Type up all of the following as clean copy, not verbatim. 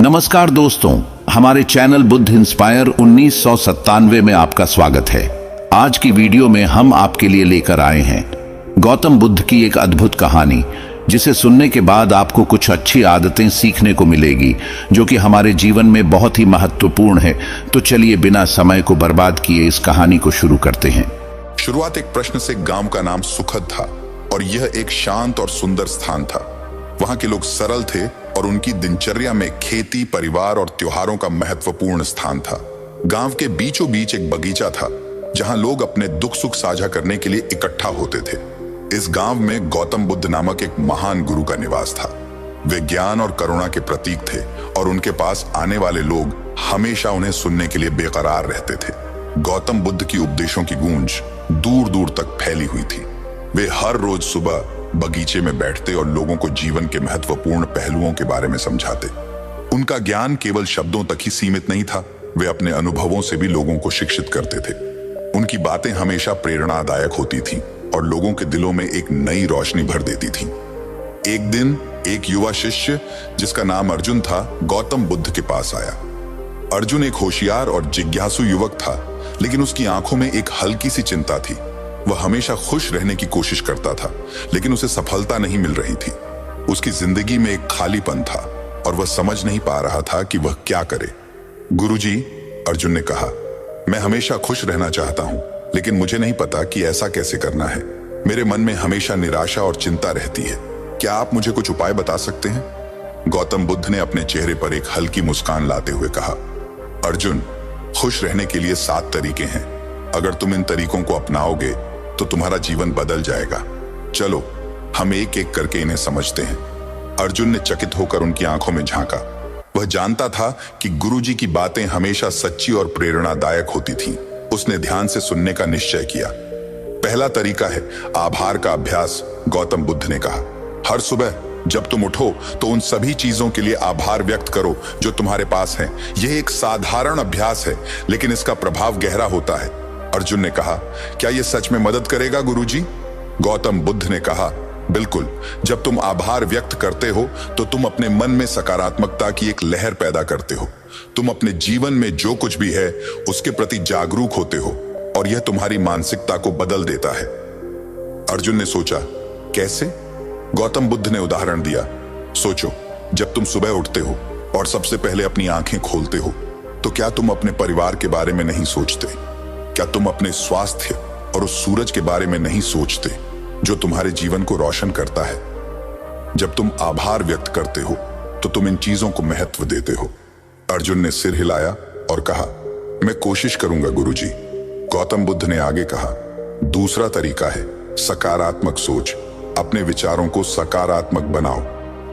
नमस्कार दोस्तों, हमारे चैनल बुद्ध इंस्पायर 1997 में आपका स्वागत है। आज की वीडियो में हम आपके लिए लेकर आए हैं गौतम बुद्ध की एक अद्भुत कहानी, जिसे सुनने के बाद आपको कुछ अच्छी आदतें सीखने को मिलेगी जो कि हमारे जीवन में बहुत ही महत्वपूर्ण है। तो चलिए बिना समय को बर्बाद किए इस कहानी को शुरू करते हैं। शुरुआत एक प्रश्न से। गांव का नाम सुखद था और यह एक शांत और सुंदर स्थान था। वहां के लोग सरल थे और उनकी दिनचर्या में खेती, परिवार और त्योहारों का महत्वपूर्ण स्थान था। गांव के बीचों बीच एक बगीचा था जहां लोग अपने दुख सुख साझा करने के लिए इकट्ठा होते थे। इस गांव में गौतम बुद्ध नामक एक महान गुरु का निवास था। वे ज्ञान और करुणा के प्रतीक थे और उनके पास आने वाले लोग हमेशा उन्हें सुनने के लिए बेकरार रहते थे। गौतम बुद्ध की उपदेशों की गूंज दूर दूर तक फैली हुई थी। वे हर रोज सुबह बगीचे में बैठते और लोगों को जीवन के महत्वपूर्ण पहलुओं के बारे में समझाते। उनका ज्ञान केवल शब्दों तक ही सीमित नहीं था, वे अपने अनुभवों से भी लोगों को शिक्षित करते थे। उनकी बातें हमेशा प्रेरणादायक होती थीं और लोगों के दिलों में एक नई रोशनी भर देती थीं। एक दिन एक युवा शिष्य जिसका नाम अर्जुन था, गौतम बुद्ध के पास आया। अर्जुन एक होशियार और जिज्ञासु युवक था, लेकिन उसकी आंखों में एक हल्की सी चिंता थी। वह हमेशा खुश रहने की कोशिश करता था, लेकिन उसे सफलता नहीं मिल रही थी। उसकी जिंदगी में एक खालीपन था और वह समझ नहीं पा रहा था कि वह क्या करे। गुरुजी, अर्जुन ने कहा, मैं हमेशा खुश रहना चाहता हूं, लेकिन मुझे नहीं पता कि ऐसा कैसे करना है। मेरे मन में हमेशा निराशा और चिंता रहती है। क्या आप मुझे कुछ उपाय बता सकते हैं? गौतम बुद्ध ने अपने चेहरे पर एक हल्की मुस्कान लाते हुए कहा, अर्जुन, खुश रहने के लिए 7 तरीके हैं। अगर तुम इन तरीकों को अपनाओगे तो तुम्हारा जीवन बदल जाएगा। चलो हम एक एक करके इन्हें समझते हैं। अर्जुन ने चकित होकर उनकी आंखों में झांका। वह जानता था कि गुरुजी की बातें हमेशा सच्ची और प्रेरणादायक होती थीं। उसने ध्यान से सुनने का निश्चय किया। पहला तरीका है आभार का अभ्यास। गौतम बुद्ध ने कहा, हर सुबह जब तुम उठो तो उन सभी चीजों के लिए आभार व्यक्त करो जो तुम्हारे पास हैं। यह एक साधारण अभ्यास है, लेकिन इसका प्रभाव गहरा होता है। अर्जुन ने कहा, क्या यह सच में मदद करेगा गुरुजी? गौतम बुद्ध ने कहा, बिल्कुल। जब तुम आभार व्यक्त करते हो तो तुम अपने मन में सकारात्मकता की एक लहर पैदा करते हो। तुम अपने जीवन में जो कुछ भी है उसके प्रति जागरूक होते हो और यह तुम्हारी मानसिकता को बदल देता है। अर्जुन ने सोचा, कैसे? गौतम बुद्ध ने उदाहरण दिया, सोचो, जब तुम सुबह उठते हो और सबसे पहले अपनी आंखें खोलते हो तो क्या तुम अपने परिवार के बारे में नहीं सोचते? क्या तुम अपने स्वास्थ्य और उस सूरज के बारे में नहीं सोचते जो तुम्हारे जीवन को रोशन करता है? जब तुम आभार व्यक्त करते हो तो तुम इन चीजों को महत्व देते हो। अर्जुन ने सिर हिलाया और कहा, मैं कोशिश करूंगा गुरुजी। गौतम बुद्ध ने आगे कहा, दूसरा तरीका है सकारात्मक सोच। अपने विचारों को सकारात्मक बनाओ।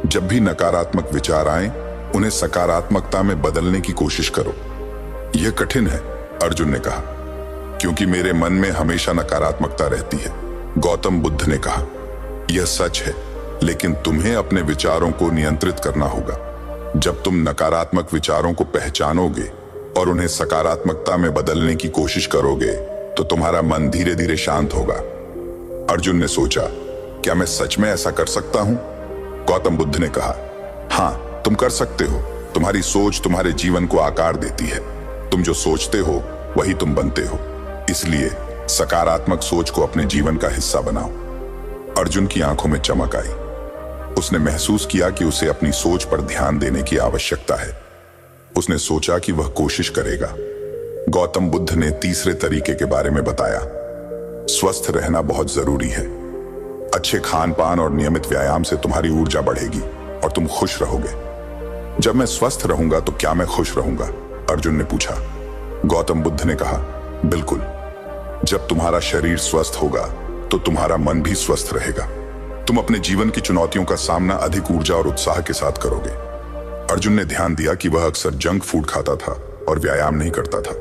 जब भी नकारात्मक विचार आए, उन्हें सकारात्मकता में बदलने की कोशिश करो। यह कठिन है, अर्जुन ने कहा, क्योंकि मेरे मन में हमेशा नकारात्मकता रहती है। गौतम बुद्ध ने कहा, यह सच है, लेकिन तुम्हें अपने विचारों को नियंत्रित करना होगा। जब तुम नकारात्मक विचारों को पहचानोगे और उन्हें सकारात्मकता में बदलने की कोशिश करोगे तो तुम्हारा मन धीरे धीरे शांत होगा। अर्जुन ने सोचा, क्या मैं सच में ऐसा कर सकता हूं? गौतम बुद्ध ने कहा, हाँ, तुम कर सकते हो। तुम्हारी सोच तुम्हारे जीवन को आकार देती है। तुम जो सोचते हो वही तुम बनते हो। इसलिए सकारात्मक सोच को अपने जीवन का हिस्सा बनाओ। अर्जुन की आंखों में चमक आई। उसने महसूस किया कि उसे अपनी सोच पर ध्यान देने की आवश्यकता है। उसने सोचा कि वह कोशिश करेगा। गौतम बुद्ध ने तीसरे तरीके के बारे में बताया, स्वस्थ रहना बहुत जरूरी है। अच्छे खान पान और नियमित व्यायाम से तुम्हारी ऊर्जा बढ़ेगी और तुम खुश रहोगे। जब मैं स्वस्थ रहूंगा तो क्या मैं खुश रहूंगा? अर्जुन ने पूछा। गौतम बुद्ध ने कहा, बिल्कुल। जब तुम्हारा शरीर स्वस्थ होगा तो तुम्हारा मन भी स्वस्थ रहेगा। तुम अपने जीवन की चुनौतियों का सामना अधिक ऊर्जा और उत्साह के साथ करोगे। अर्जुन ने ध्यान दिया कि वह अक्सर जंक फूड खाता था और व्यायाम नहीं करता था।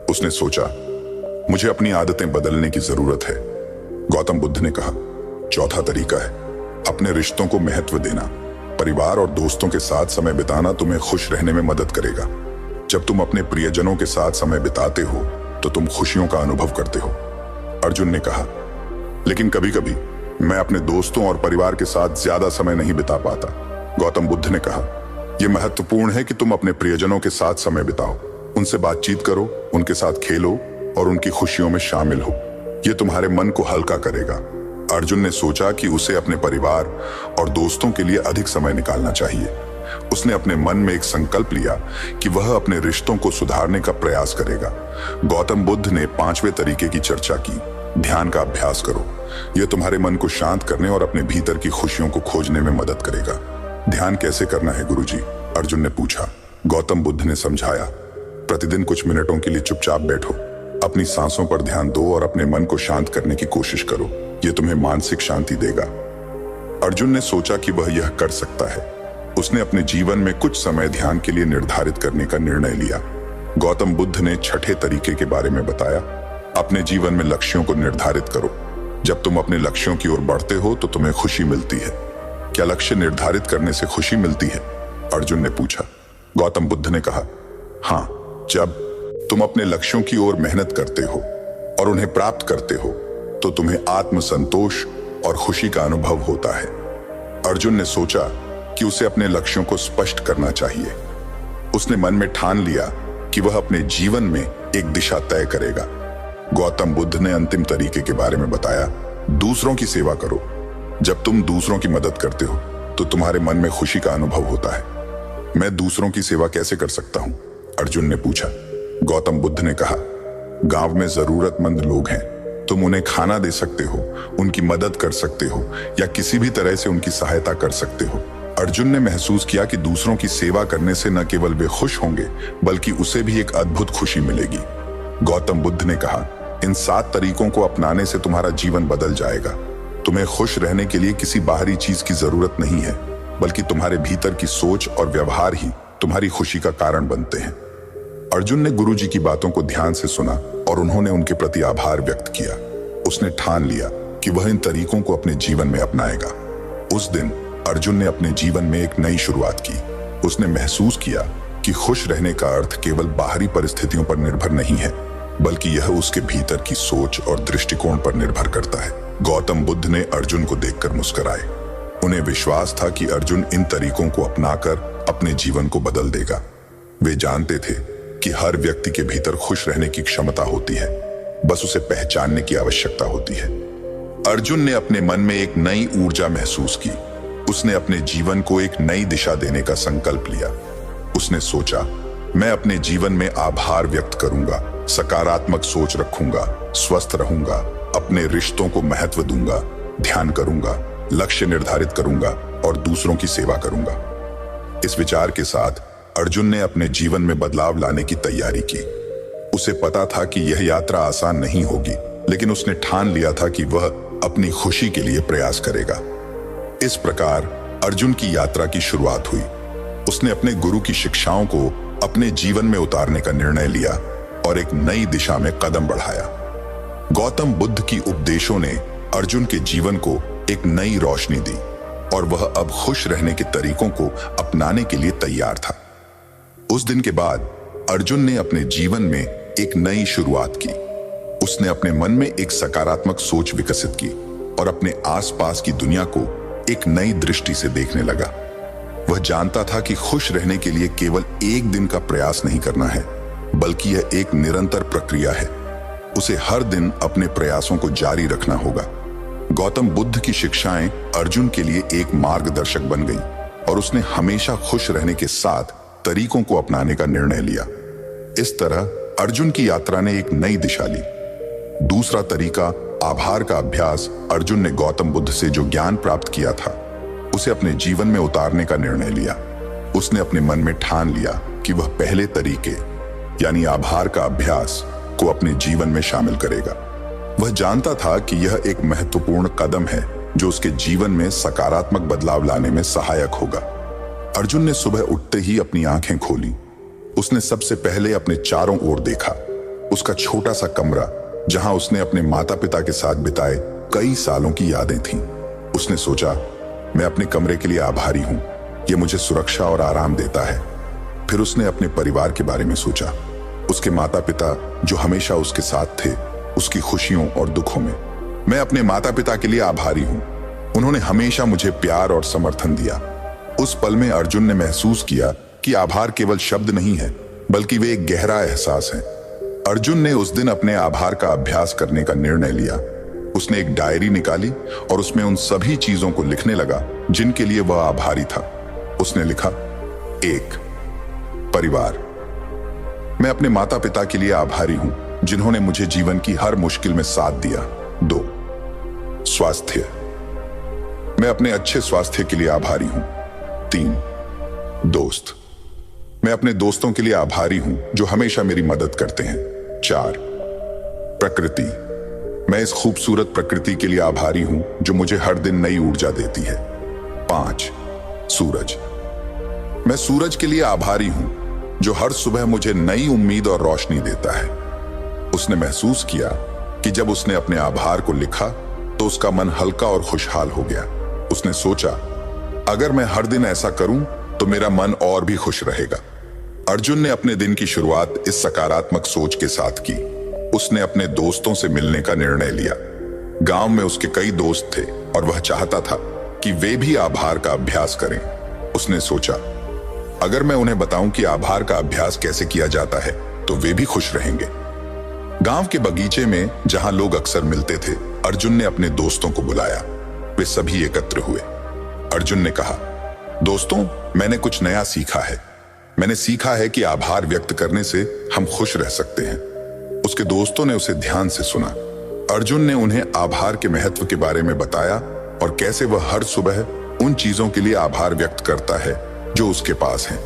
उसने सोचा, मुझे अपनी आदतें बदलने की जरूरत है। गौतम बुद्ध ने कहा, चौथा तरीका है अपने रिश्तों को महत्व देना। परिवार और दोस्तों के साथ समय बिताना तुम्हें खुश रहने में मदद करेगा। जब तुम अपने प्रियजनों के साथ समय बिताते हो तो तुम खुशियों का अनुभव करते हो। अर्जुन ने कहा, लेकिन कभी कभी मैं अपने दोस्तों और परिवार के साथ ज्यादा समय नहीं बिता पाता। गौतम बुद्ध ने कहा, यह महत्वपूर्ण है कि तुम अपने प्रियजनों के साथ समय बिताओ, उनसे बातचीत करो, उनके साथ खेलो और उनकी खुशियों में शामिल हो। यह तुम्हारे मन को हल्का करेगा। अर्जुन ने सोचा कि उसे अपने परिवार और दोस्तों के लिए अधिक समय निकालना चाहिए। उसने अपने मन में एक संकल्प लिया कि वह अपने रिश्तों को सुधारने का प्रयास करेगा। गौतम बुद्ध ने 5वें तरीके की चर्चा की, ध्यान का अभ्यास करो। यह तुम्हारे मन को शांत करने और अपने भीतर की खुशियों को खोजने में मदद करेगा। ध्यान कैसे करना है गुरुजी? अर्जुन ने पूछा। गौतम बुद्ध ने समझाया, प्रतिदिन कुछ मिनटों के लिए चुपचाप बैठो, अपनी सांसों पर ध्यान दो और अपने मन को शांत करने की कोशिश करो। यह तुम्हें मानसिक शांति देगा। अर्जुन ने सोचा कि वह यह कर सकता है। उसने अपने जीवन में कुछ समय ध्यान के लिए निर्धारित करने का निर्णय लिया। गौतम बुद्ध ने 6ठे तरीके के बारे में बताया। अपने जीवन में लक्ष्यों को निर्धारित करो। जब तुम अपने लक्ष्यों की ओर बढ़ते हो तो तुम्हें खुशी मिलती है। क्या लक्ष्य निर्धारित करने से खुशी मिलती है? अर्जुन ने पूछा। गौतम बुद्ध ने कहा, हाँ, जब तुम अपने लक्ष्यों की ओर मेहनत करते हो और उन्हें प्राप्त करते हो तो तुम्हें आत्मसंतोष और खुशी का अनुभव होता है। अर्जुन ने सोचा कि उसे अपने लक्ष्यों को स्पष्ट करना चाहिए। उसने मन में ठान लिया कि वह अपने जीवन में एक दिशा तय करेगा। गौतम बुद्ध ने अंतिम तरीके के बारे में बताया, दूसरों की सेवा करो। जब तुम दूसरों की मदद करते हो तो तुम्हारे मन में खुशी का अनुभव होता है। मैं दूसरों की सेवा कैसे कर सकता हूं? अर्जुन ने पूछा। गौतम बुद्ध ने कहा, गांव में जरूरतमंद लोग हैं, तुम उन्हें खाना दे सकते हो, उनकी मदद कर सकते हो या किसी भी तरह से उनकी सहायता कर सकते हो। अर्जुन ने महसूस किया कि दूसरों की सेवा करने से न केवल वे खुश होंगे बल्कि उसे भी एक अद्भुत खुशी मिलेगी। गौतम बुद्ध ने कहा, इन 7 तरीकों को अपनाने से तुम्हारा जीवन बदल जाएगा। तुम्हें खुश रहने के लिए किसी बाहरी चीज की जरूरत नहीं है, बल्कि तुम्हारे भीतर की सोच और व्यवहार ही तुम्हारी खुशी का कारण बनते हैं। अर्जुन ने गुरुजी की बातों को ध्यान से सुना और उन्होंने उनके प्रति आभार व्यक्त किया। उसने ठान लिया कि वह इन तरीकों को अपने जीवन में अपनाएगा। उस दिन अर्जुन ने अपने जीवन में एक नई शुरुआत की। उसने महसूस किया कि खुश रहने का अर्थ केवल बाहरी परिस्थितियों पर निर्भर नहीं है, बल्कि यह उसके भीतर की सोच और दृष्टिकोण पर निर्भर करता है। गौतम बुद्ध ने अर्जुन को देखकर मुस्कुराए। उन्हें विश्वास था कि अर्जुन इन तरीकों को अपनाकर अपने जीवन को बदल देगा। वे जानते थे कि हर व्यक्ति के भीतर खुश रहने की क्षमता होती है, बस उसे पहचानने की आवश्यकता होती है। अर्जुन ने अपने मन में एक नई ऊर्जा महसूस की। उसने अपने जीवन को एक नई दिशा देने का संकल्प लिया। उसने सोचा, मैं अपने जीवन में आभार व्यक्त करूंगा, सकारात्मक सोच रखूंगा, स्वस्थ रहूंगा, अपने रिश्तों को महत्व दूंगा, ध्यान करूंगा, लक्ष्य निर्धारित करूंगा और दूसरों की सेवा करूंगा। इस विचार के साथ अर्जुन ने अपने जीवन में बदलाव लाने की तैयारी की। उसे पता था कि यह यात्रा आसान नहीं होगी, लेकिन उसने ठान लिया था कि वह अपनी खुशी के लिए प्रयास करेगा। इस प्रकार अर्जुन की यात्रा की शुरुआत हुई। उसने अपने गुरु की शिक्षाओं को अपने जीवन में उतारने का निर्णय लिया और एक नई दिशा में कदम बढ़ाया। गौतम बुद्ध की उपदेशों ने अर्जुन के जीवन को एक नई रोशनी दी और वह अब खुश रहने के तरीकों को अपनाने के लिए तैयार था। उस दिन के बाद अर्जुन ने अपने जीवन में एक नई शुरुआत की। उसने अपने मन में एक सकारात्मक सोच विकसित की और अपने आसपास की दुनिया को एक नई दृष्टि से देखने लगा। वह जानता था कि खुश रहने के लिए केवल एक दिन का प्रयास नहीं करना है, बल्कि यह एक निरंतर प्रक्रिया है। उसे हर दिन अपने प्रयासों को जारी रखना होगा। गौतम बुद्ध की शिक्षाएं अर्जुन के लिए एक मार्गदर्शक बन गई और उसने हमेशा खुश रहने के साथ तरीकों को अपनाने का निर्णय लिया। इस तरह अर्जुन की यात्रा ने एक नई दिशा ली। दूसरा तरीका, आभार का अभ्यास। अर्जुन ने गौतम बुद्ध से जो ज्ञान प्राप्त किया था उसे अपने जीवन में उतारने का निर्णय लिया। उसने अपने मन में ठान लिया कि वह पहले तरीके यानी आभार का अभ्यास को अपने जीवन में शामिल करेगा। वह जानता था कि यह एक महत्वपूर्ण कदम है जो उसके जीवन में सकारात्मक बदलाव लाने में सहायक होगा। अर्जुन ने सुबह उठते ही अपनी आंखें खोली। उसने सबसे पहले अपने चारों ओर देखा। उसका छोटा सा कमरा जहां उसने अपने माता पिता के साथ बिताए कई सालों की यादें थीं। उसने सोचा, मैं अपने कमरे के लिए आभारी हूं, यह मुझे सुरक्षा और आराम देता है। फिर उसने अपने परिवार के बारे में सोचा, उसके माता पिता जो हमेशा उसके साथ थे, उसकी खुशियों और दुखों में। मैं अपने माता पिता के लिए आभारी हूं, उन्होंने हमेशा मुझे प्यार और समर्थन दिया। उस पल में अर्जुन ने महसूस किया कि आभार केवल शब्द नहीं है, बल्कि वे एक गहरा एहसास है। अर्जुन ने उस दिन अपने आभार का अभ्यास करने का निर्णय लिया। उसने एक डायरी निकाली और उसमें उन सभी चीजों को लिखने लगा जिनके लिए वह आभारी था। उसने लिखा, 1, परिवार। मैं अपने माता पिता के लिए आभारी हूं, जिन्होंने मुझे जीवन की हर मुश्किल में साथ दिया। 2, स्वास्थ्य। मैं अपने अच्छे स्वास्थ्य के लिए आभारी हूं। 3, दोस्त। मैं अपने दोस्तों के लिए आभारी हूं, जो हमेशा मेरी मदद करते हैं। 4, प्रकृति। मैं इस खूबसूरत प्रकृति के लिए आभारी हूं, जो मुझे हर दिन नई ऊर्जा देती है। 5, सूरज। मैं सूरज के लिए आभारी हूं, जो हर सुबह मुझे नई उम्मीद और रोशनी देता है। उसने महसूस किया कि जब उसने अपने आभार को लिखा तो उसका मन हल्का और खुशहाल हो गया। उसने सोचा, अगर मैं हर दिन ऐसा करूं तो मेरा मन और भी खुश रहेगा। अर्जुन ने अपने दिन की शुरुआत इस सकारात्मक सोच के साथ की। उसने अपने दोस्तों से मिलने का निर्णय लिया। गांव में उसके कई दोस्त थे और वह चाहता था कि वे भी आभार का अभ्यास करें। उसने सोचा, अगर मैं उन्हें बताऊं कि आभार का अभ्यास कैसे किया जाता है तो वे भी खुश रहेंगे। गांव के बगीचे में जहां लोग अक्सर मिलते थे, अर्जुन ने अपने दोस्तों को बुलाया। वे सभी एकत्र हुए। अर्जुन ने कहा, दोस्तों, मैंने कुछ नया सीखा है। मैंने सीखा है कि आभार व्यक्त करने से हम खुश रह सकते हैं। उसके दोस्तों ने उसे ध्यान से सुना। अर्जुन ने उन्हें आभार के महत्व के बारे में बताया और कैसे वह हर सुबह उन चीजों के लिए आभार व्यक्त करता है जो उसके पास हैं।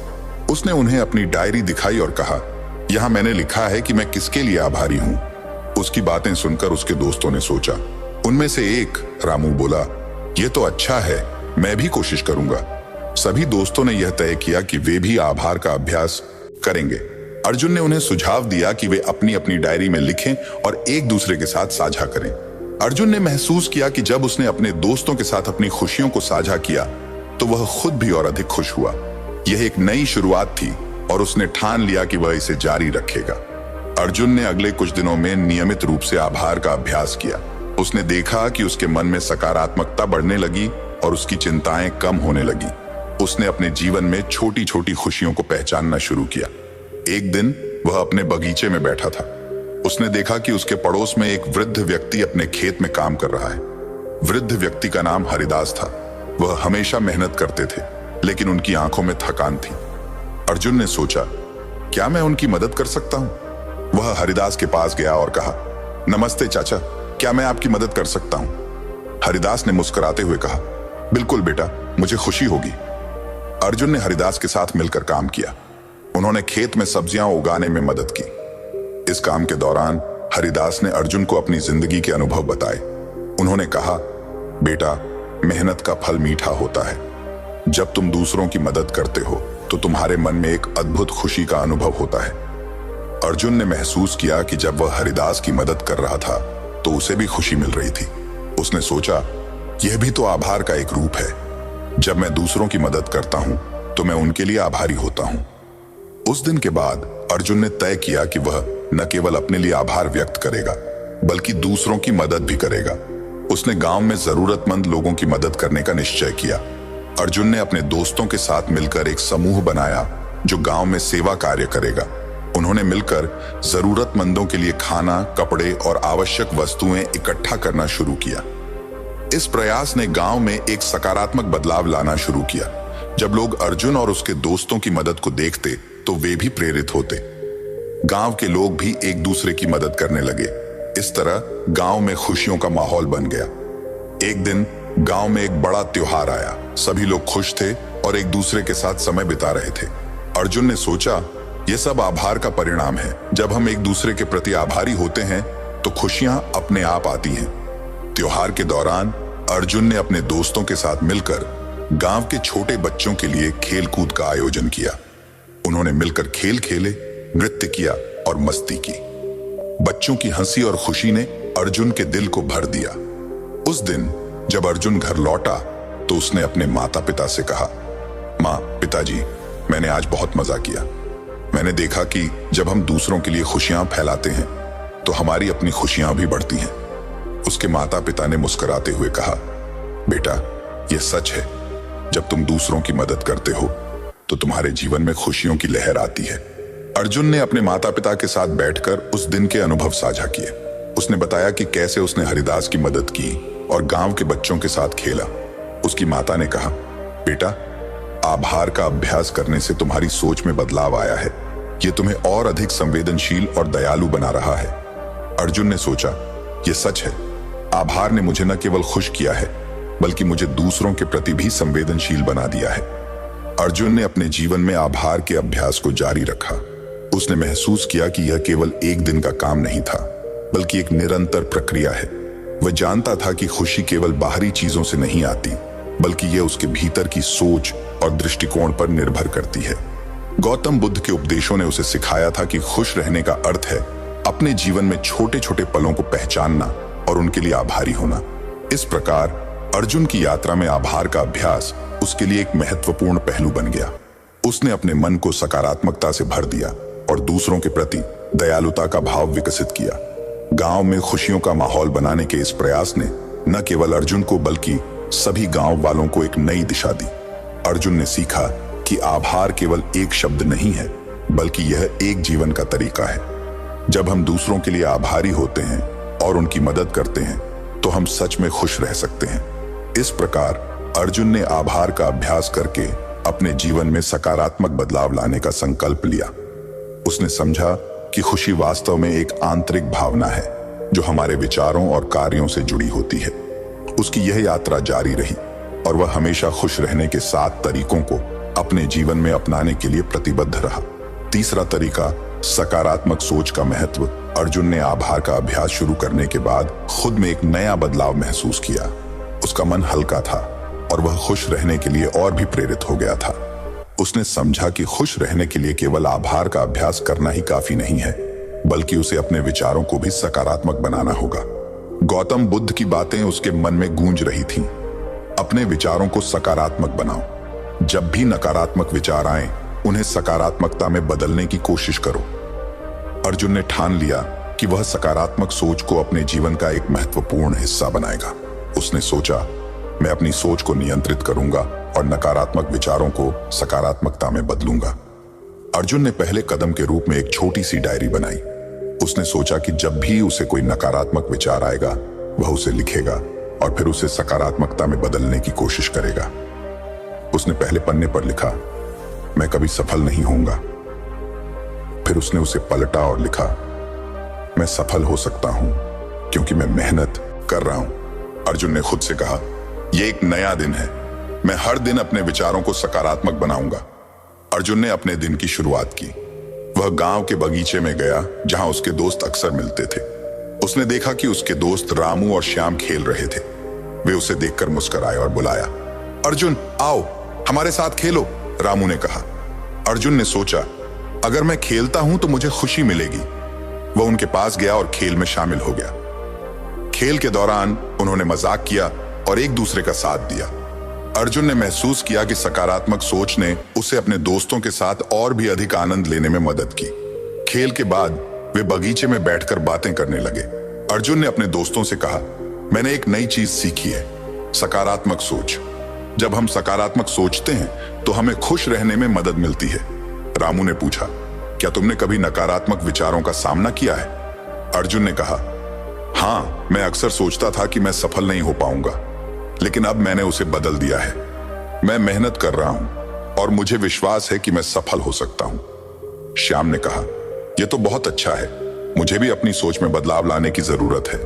उसने उन्हें अपनी डायरी दिखाई और कहा, यहां मैंने लिखा है कि मैं किसके लिए आभारी हूं। उसकी बातें सुनकर उसके दोस्तों ने सोचा। उनमें से एक, रामू, बोला, यह तो अच्छा है, मैं भी कोशिश करूंगा। सभी दोस्तों ने यह तय किया कि वे भी आभार का अभ्यास करेंगे। अर्जुन ने उन्हें सुझाव दिया कि वे अपनी अपनी डायरी में लिखें और एक दूसरे के साथ साझा करें। अर्जुन ने महसूस किया कि जब उसने अपने दोस्तों के साथ अपनी खुशियों को साझा किया तो वह खुद भी और अधिक खुश हुआ। यह एक नई शुरुआत थी और उसने ठान लिया कि वह इसे जारी रखेगा। अर्जुन ने अगले कुछ दिनों में नियमित रूप से आभार का अभ्यास किया। उसने देखा कि उसके मन में सकारात्मकता बढ़ने लगी और उसकी चिंताएं कम होने लगी। उसने अपने जीवन में छोटी छोटी खुशियों को पहचानना शुरू किया। एक दिन वह अपने बगीचे में बैठा था। उसने देखा कि उसके पड़ोस में एक वृद्ध व्यक्ति अपने खेत में काम कर रहा है। वृद्ध व्यक्ति का नाम हरिदास था। वह हमेशा मेहनत करते थे, लेकिन उनकी आंखों में थकान थी। अर्जुन ने सोचा, क्या मैं उनकी मदद कर सकता हूं? वह हरिदास के पास गया और कहा, नमस्ते चाचा, क्या मैं आपकी मदद कर सकता हूं? हरिदास ने मुस्कुराते हुए कहा, बिल्कुल बेटा, मुझे खुशी होगी। अर्जुन ने हरिदास के साथ मिलकर काम किया। उन्होंने खेत में सब्जियां उगाने में मदद की। इस काम के दौरान हरिदास ने अर्जुन को अपनी जिंदगी के अनुभव बताए। उन्होंने कहा, बेटा, मेहनत का फल मीठा होता है। जब तुम दूसरों की मदद करते हो तो तुम्हारे मन में एक अद्भुत खुशी का अनुभव होता है। अर्जुन ने महसूस किया कि जब वह हरिदास की मदद कर रहा था तो उसे भी खुशी मिल रही थी। उसने सोचा, यह भी तो आभार का एक रूप है। जब मैं दूसरों की मदद करता हूं तो मैं उनके लिए आभारी होता हूं। उस दिन के बाद अर्जुन ने तय किया कि वह न केवल अपने लिए आभार व्यक्त करेगा, बल्कि दूसरों की मदद भी करेगा। उसने गांव में जरूरतमंद लोगों की मदद करने का निश्चय किया। अर्जुन ने अपने दोस्तों के साथ मिलकर एक समूह बनाया जो गांव में सेवा कार्य करेगा। उन्होंने मिलकर जरूरतमंदों के लिए खाना, कपड़े और आवश्यक वस्तुएं इकट्ठा करना शुरू किया। इस प्रयास ने गांव में एक सकारात्मक बदलाव लाना शुरू किया। जब लोग अर्जुन और उसके दोस्तों की मदद को देखते तो वे भी प्रेरित होते। गांव के लोग भी एक दूसरे की मदद करने लगे। इस तरह गांव में खुशियों का माहौल बन गया। एक दिन गांव में एक बड़ा त्योहार आया। सभी लोग खुश थे और एक दूसरे के साथ समय बिता रहे थे। अर्जुन ने सोचा, यह सब आभार का परिणाम है। जब हम एक दूसरे के प्रति आभारी होते हैं तो खुशियां अपने आप आती हैं। त्योहार के दौरान अर्जुन ने अपने दोस्तों के साथ मिलकर गांव के छोटे बच्चों के लिए खेल कूद का आयोजन किया। उन्होंने मिलकर खेल खेले, नृत्य किया और मस्ती की। बच्चों की हंसी और खुशी ने अर्जुन के दिल को भर दिया। उस दिन जब अर्जुन घर लौटा तो उसने अपने माता पिता से कहा, माँ, पिताजी, मैंने आज बहुत मजा किया। मैंने देखा कि जब हम दूसरों के लिए खुशियां फैलाते हैं तो हमारी अपनी खुशियां भी बढ़ती हैं। उसके माता पिता ने मुस्कुराते हुए कहा, बेटा, यह सच है। जब तुम दूसरों की मदद करते हो तो तुम्हारे जीवन में खुशियों की लहर आती है। अर्जुन ने अपने माता पिता के साथ बैठकर उस दिन के अनुभव साझा किए। उसने बताया कि कैसे उसने हरिदास की मदद की और गांव के बच्चों के साथ खेला। उसकी माता ने कहा, बेटा, आभार का अभ्यास करने से तुम्हारी सोच में बदलाव आया है। ये तुम्हें और अधिक संवेदनशील और दयालु बना रहा है। अर्जुन ने सोचा, यह सच है। आभार ने मुझे न केवल खुश किया है, बल्कि मुझे दूसरों के प्रति भी संवेदनशील बना दिया है। अर्जुन ने अपने जीवन में आभार के अभ्यास को जारी रखा। उसने महसूस किया कि यह केवल एक दिन का काम नहीं था, बल्कि एक निरंतर प्रक्रिया है। वह जानता था कि खुशी केवल बाहरी चीजों से नहीं आती, बल्कि यह उसके भीतर की सोच और दृष्टिकोण पर निर्भर करती है। गौतम बुद्ध के उपदेशों ने उसे सिखाया था कि खुश रहने का अर्थ है अपने जीवन में छोटे छोटे पलों को पहचानना और उनके लिए आभारी होना। इस प्रकार अर्जुन की यात्रा में आभार का अभ्यास उसके लिए एक महत्वपूर्ण पहलू बन गया। उसने अपने मन को सकारात्मकता से भर दिया और दूसरों के प्रति दयालुता का भाव विकसित किया। गांव में खुशियों का माहौल बनाने के इस प्रयास ने न केवल अर्जुन को बल्कि सभी गांव वालों को एक नई दिशा दी। अर्जुन ने सीखा कि आभार केवल एक शब्द नहीं है, बल्कि यह एक जीवन का तरीका है। जब हम दूसरों के लिए आभारी होते हैं और उनकी मदद करते हैं, तो हम सच में खुश रह सकते हैं। इस प्रकार अर्जुन ने आभार का अभ्यास करके अपने जीवन में सकारात्मक बदलाव लाने का संकल्प लिया। उसने समझा कि खुशी वास्तव में एक आंतरिक भावना है जो हमारे विचारों और कार्यों से जुड़ी होती है। उसकी यह यात्रा जारी रही और वह हमेशा खुश रहने के 7 तरीकों को अपने जीवन में अपनाने के लिए प्रतिबद्ध रहा। तीसरा तरीका, सकारात्मक सोच का महत्व। अर्जुन ने आभार का अभ्यास शुरू करने के बाद खुद में एक नया बदलाव महसूस किया। उसका मन हल्का था और वह खुश रहने के लिए और भी प्रेरित हो गया था। उसने समझा कि खुश रहने के लिए केवल आभार का अभ्यास करना ही काफी नहीं है, बल्कि उसे अपने विचारों को भी सकारात्मक बनाना होगा। गौतम बुद्ध की बातें उसके मन में गूंज रही थीं। अपने विचारों को सकारात्मक बनाओ। जब भी नकारात्मक विचार आए, उन्हें सकारात्मकता में बदलने की कोशिश करो। अर्जुन ने ठान लिया कि वह सकारात्मक सोच को अपने जीवन का एक महत्वपूर्ण हिस्सा बनाएगा। उसने सोचा, मैं अपनी सोच को नियंत्रित करूंगा और नकारात्मक विचारों को सकारात्मकता में बदलूंगा। अर्जुन ने पहले कदम के रूप में एक छोटी सी डायरी बनाई। उसने सोचा कि जब भी उसे कोई नकारात्मक विचार आएगा, वह उसे लिखेगा और फिर उसे सकारात्मकता में बदलने की कोशिश करेगा। उसने पहले पन्ने पर लिखा, मैं कभी सफल नहीं होऊंगा। फिर उसने उसे पलटा और लिखा, मैं सफल हो सकता हूं क्योंकि मैं मेहनत कर रहा हूं। अर्जुन ने खुद से कहा, यह एक नया दिन है। मैं हर दिन अपने विचारों को सकारात्मक बनाऊंगा। अर्जुन ने अपने दिन की शुरुआत की। वह गांव के बगीचे में गया जहां उसके दोस्त अक्सर मिलते थे। उसने देखा कि उसके दोस्त रामू और श्याम खेल रहे थे। वे उसे देखकर मुस्कुराए और बुलाया, अर्जुन आओ हमारे साथ खेलो। रामू ने कहा। अर्जुन ने सोचा, अगर मैं खेलता हूं तो मुझे खुशी मिलेगी। वह उनके पास गया और खेल में शामिल हो गया। खेल के दौरान उन्होंने मजाक किया और एक दूसरे का साथ दिया। अर्जुन ने महसूस किया कि सकारात्मक सोच ने उसे अपने दोस्तों के साथ और भी अधिक आनंद लेने में मदद की। खेल के बाद वे बगीचे में बैठकर बातें करने लगे। अर्जुन ने अपने दोस्तों से कहा, मैंने एक नई चीज सीखी है, सकारात्मक सोच। जब हम सकारात्मक सोचते हैं तो हमें खुश रहने में मदद मिलती है। रामू ने पूछा, क्या तुमने कभी नकारात्मक विचारों का सामना किया है? अर्जुन ने कहा, हाँ, मैं अक्सर सोचता था कि मैं सफल नहीं हो पाऊंगा, लेकिन अब मैंने उसे बदल दिया है। मैं मेहनत कर रहा हूं और मुझे विश्वास है कि मैं सफल हो सकता हूं। श्याम ने कहा, यह तो बहुत अच्छा है, मुझे भी अपनी सोच में बदलाव लाने की जरूरत है।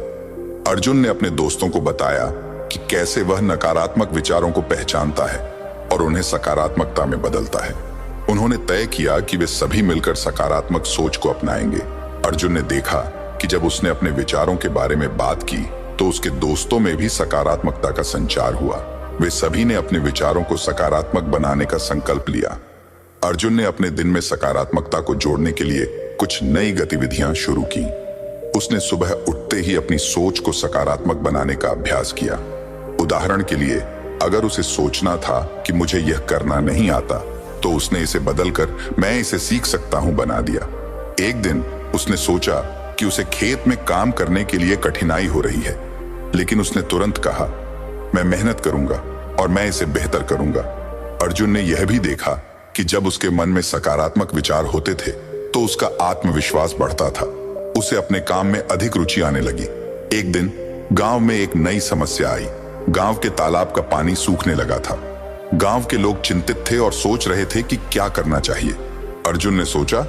अर्जुन ने अपने दोस्तों को बताया कि कैसे वह नकारात्मक विचारों को पहचानता है और उन्हें सकारात्मकता में बदलता है। उन्होंने तय किया कि वे सभी मिलकर सकारात्मक सोच को अपनाएंगे। अर्जुन ने देखा कि जब उसने अपने विचारों के बारे में बात की तो उसके दोस्तों में भी सकारात्मकता का संचार हुआ। वे सभी ने अपने विचारों को सकारात्मक बनाने का संकल्प लिया। अर्जुन ने अपने दिन में सकारात्मकता को जोड़ने के लिए कुछ नई गतिविधियां शुरू की। उसने सुबह उठते ही अपनी सोच को सकारात्मक बनाने का अभ्यास किया। उदाहरण के लिए, अगर उसे सोचना था कि मुझे यह करना नहीं आता, तो उसने इसे बदलकर मैं इसे सीख सकता हूं बना दिया। एक दिन उसने सोचा कि उसे खेत में काम करने के लिए कठिनाई हो रही है, लेकिन उसने तुरंत कहा, मैं मेहनत करूंगा और मैं इसे बेहतर करूंगा। अर्जुन ने यह भी देखा कि जब उसके मन में सकारात्मक विचार होते थे तो उसका आत्मविश्वास बढ़ता था। उसे अपने काम में अधिक रुचि आने लगी। एक दिन गांव में एक नई समस्या आई। गांव के तालाब का पानी सूखने लगा था। गांव के लोग चिंतित थे और सोच रहे थे कि क्या करना चाहिए। अर्जुन ने सोचा,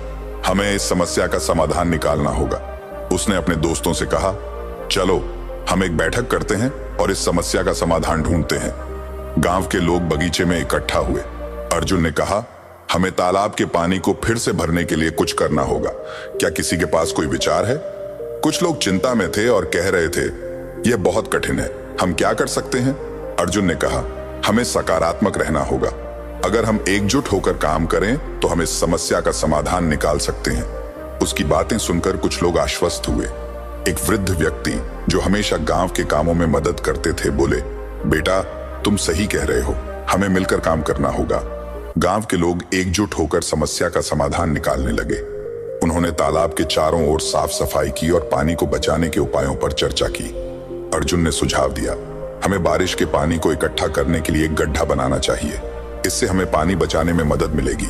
हमें इस समस्या का समाधान निकालना होगा। उसने अपने दोस्तों से कहा, चलो हम एक बैठक करते हैं और इस समस्या का समाधान ढूंढते हैं। गांव के लोग बगीचे में इकट्ठा हुए। अर्जुन ने कहा, हमें तालाब के पानी को फिर से भरने के लिए कुछ करना होगा। क्या किसी के पास कोई विचार है? कुछ लोग चिंता में थे और कह रहे थे, यह बहुत कठिन है, हम क्या कर सकते हैं? अर्जुन ने कहा, हमें सकारात्मक रहना होगा। अगर हम एकजुट होकर काम करें तो हम इस समस्या का समाधान निकाल सकते हैं। उसकी बातें सुनकर कुछ लोग आश्वस्त हुए। एक वृद्ध व्यक्ति जो हमेशा गांव के कामों में मदद करते थे बोले, बेटा तुम सही कह रहे हो, हमें मिलकर काम करना होगा। गांव के लोग एकजुट होकर समस्या का समाधान निकालने लगे। उन्होंने तालाब के चारों ओर साफ सफाई की और पानी को बचाने के उपायों पर चर्चा की। अर्जुन ने सुझाव दिया, हमें बारिश के पानी को इकट्ठा करने के लिए एक गड्ढा बनाना चाहिए, इससे हमें पानी बचाने में मदद मिलेगी।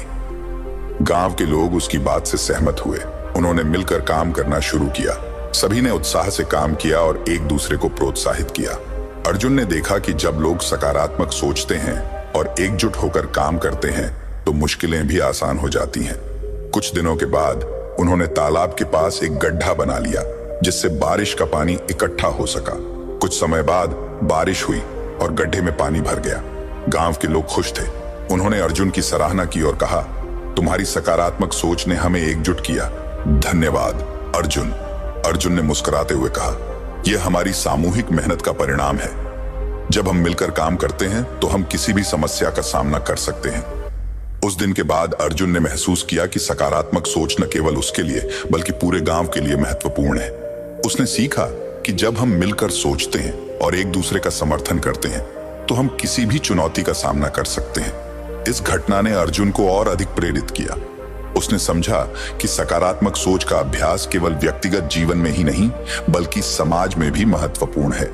गांव के लोग उसकी बात से सहमत हुए। उन्होंने मिलकर काम करना शुरू किया। सभी ने उत्साह से काम किया और एक दूसरे को प्रोत्साहित किया। अर्जुन ने देखा कि जब लोग सकारात्मक सोचते हैं और एकजुट होकर काम करते हैं तो मुश्किलें भी आसान हो जाती हैं। कुछ दिनों के बाद उन्होंने तालाब के पास एक गड्ढा बना लिया जिससे बारिश का पानी इकट्ठा हो सका। कुछ समय बाद बारिश हुई और गड्ढे में पानी भर गया। गांव के लोग खुश थे। उन्होंने अर्जुन की सराहना की और कहा, तुम्हारी सकारात्मक सोच ने हमें एकजुट किया, धन्यवाद अर्जुन। अर्जुन ने मुस्कुराते हुए कहा, यह हमारी सामूहिक मेहनत का परिणाम है। जब हम मिलकर काम करते हैं तो हम किसी भी समस्या का सामना कर सकते हैं। उस दिन के बाद अर्जुन ने महसूस किया कि सकारात्मक सोच न केवल उसके लिए बल्कि पूरे गांव के लिए महत्वपूर्ण है। उसने सीखा कि जब हम मिलकर सोचते हैं और एक दूसरे का समर्थन करते हैं तो हम किसी भी चुनौती का सामना कर सकते हैं। इस घटना ने अर्जुन को और अधिक प्रेरित किया। उसने समझा कि सकारात्मक सोच का अभ्यास केवल व्यक्तिगत जीवन में ही नहीं बल्कि समाज में भी महत्वपूर्ण है।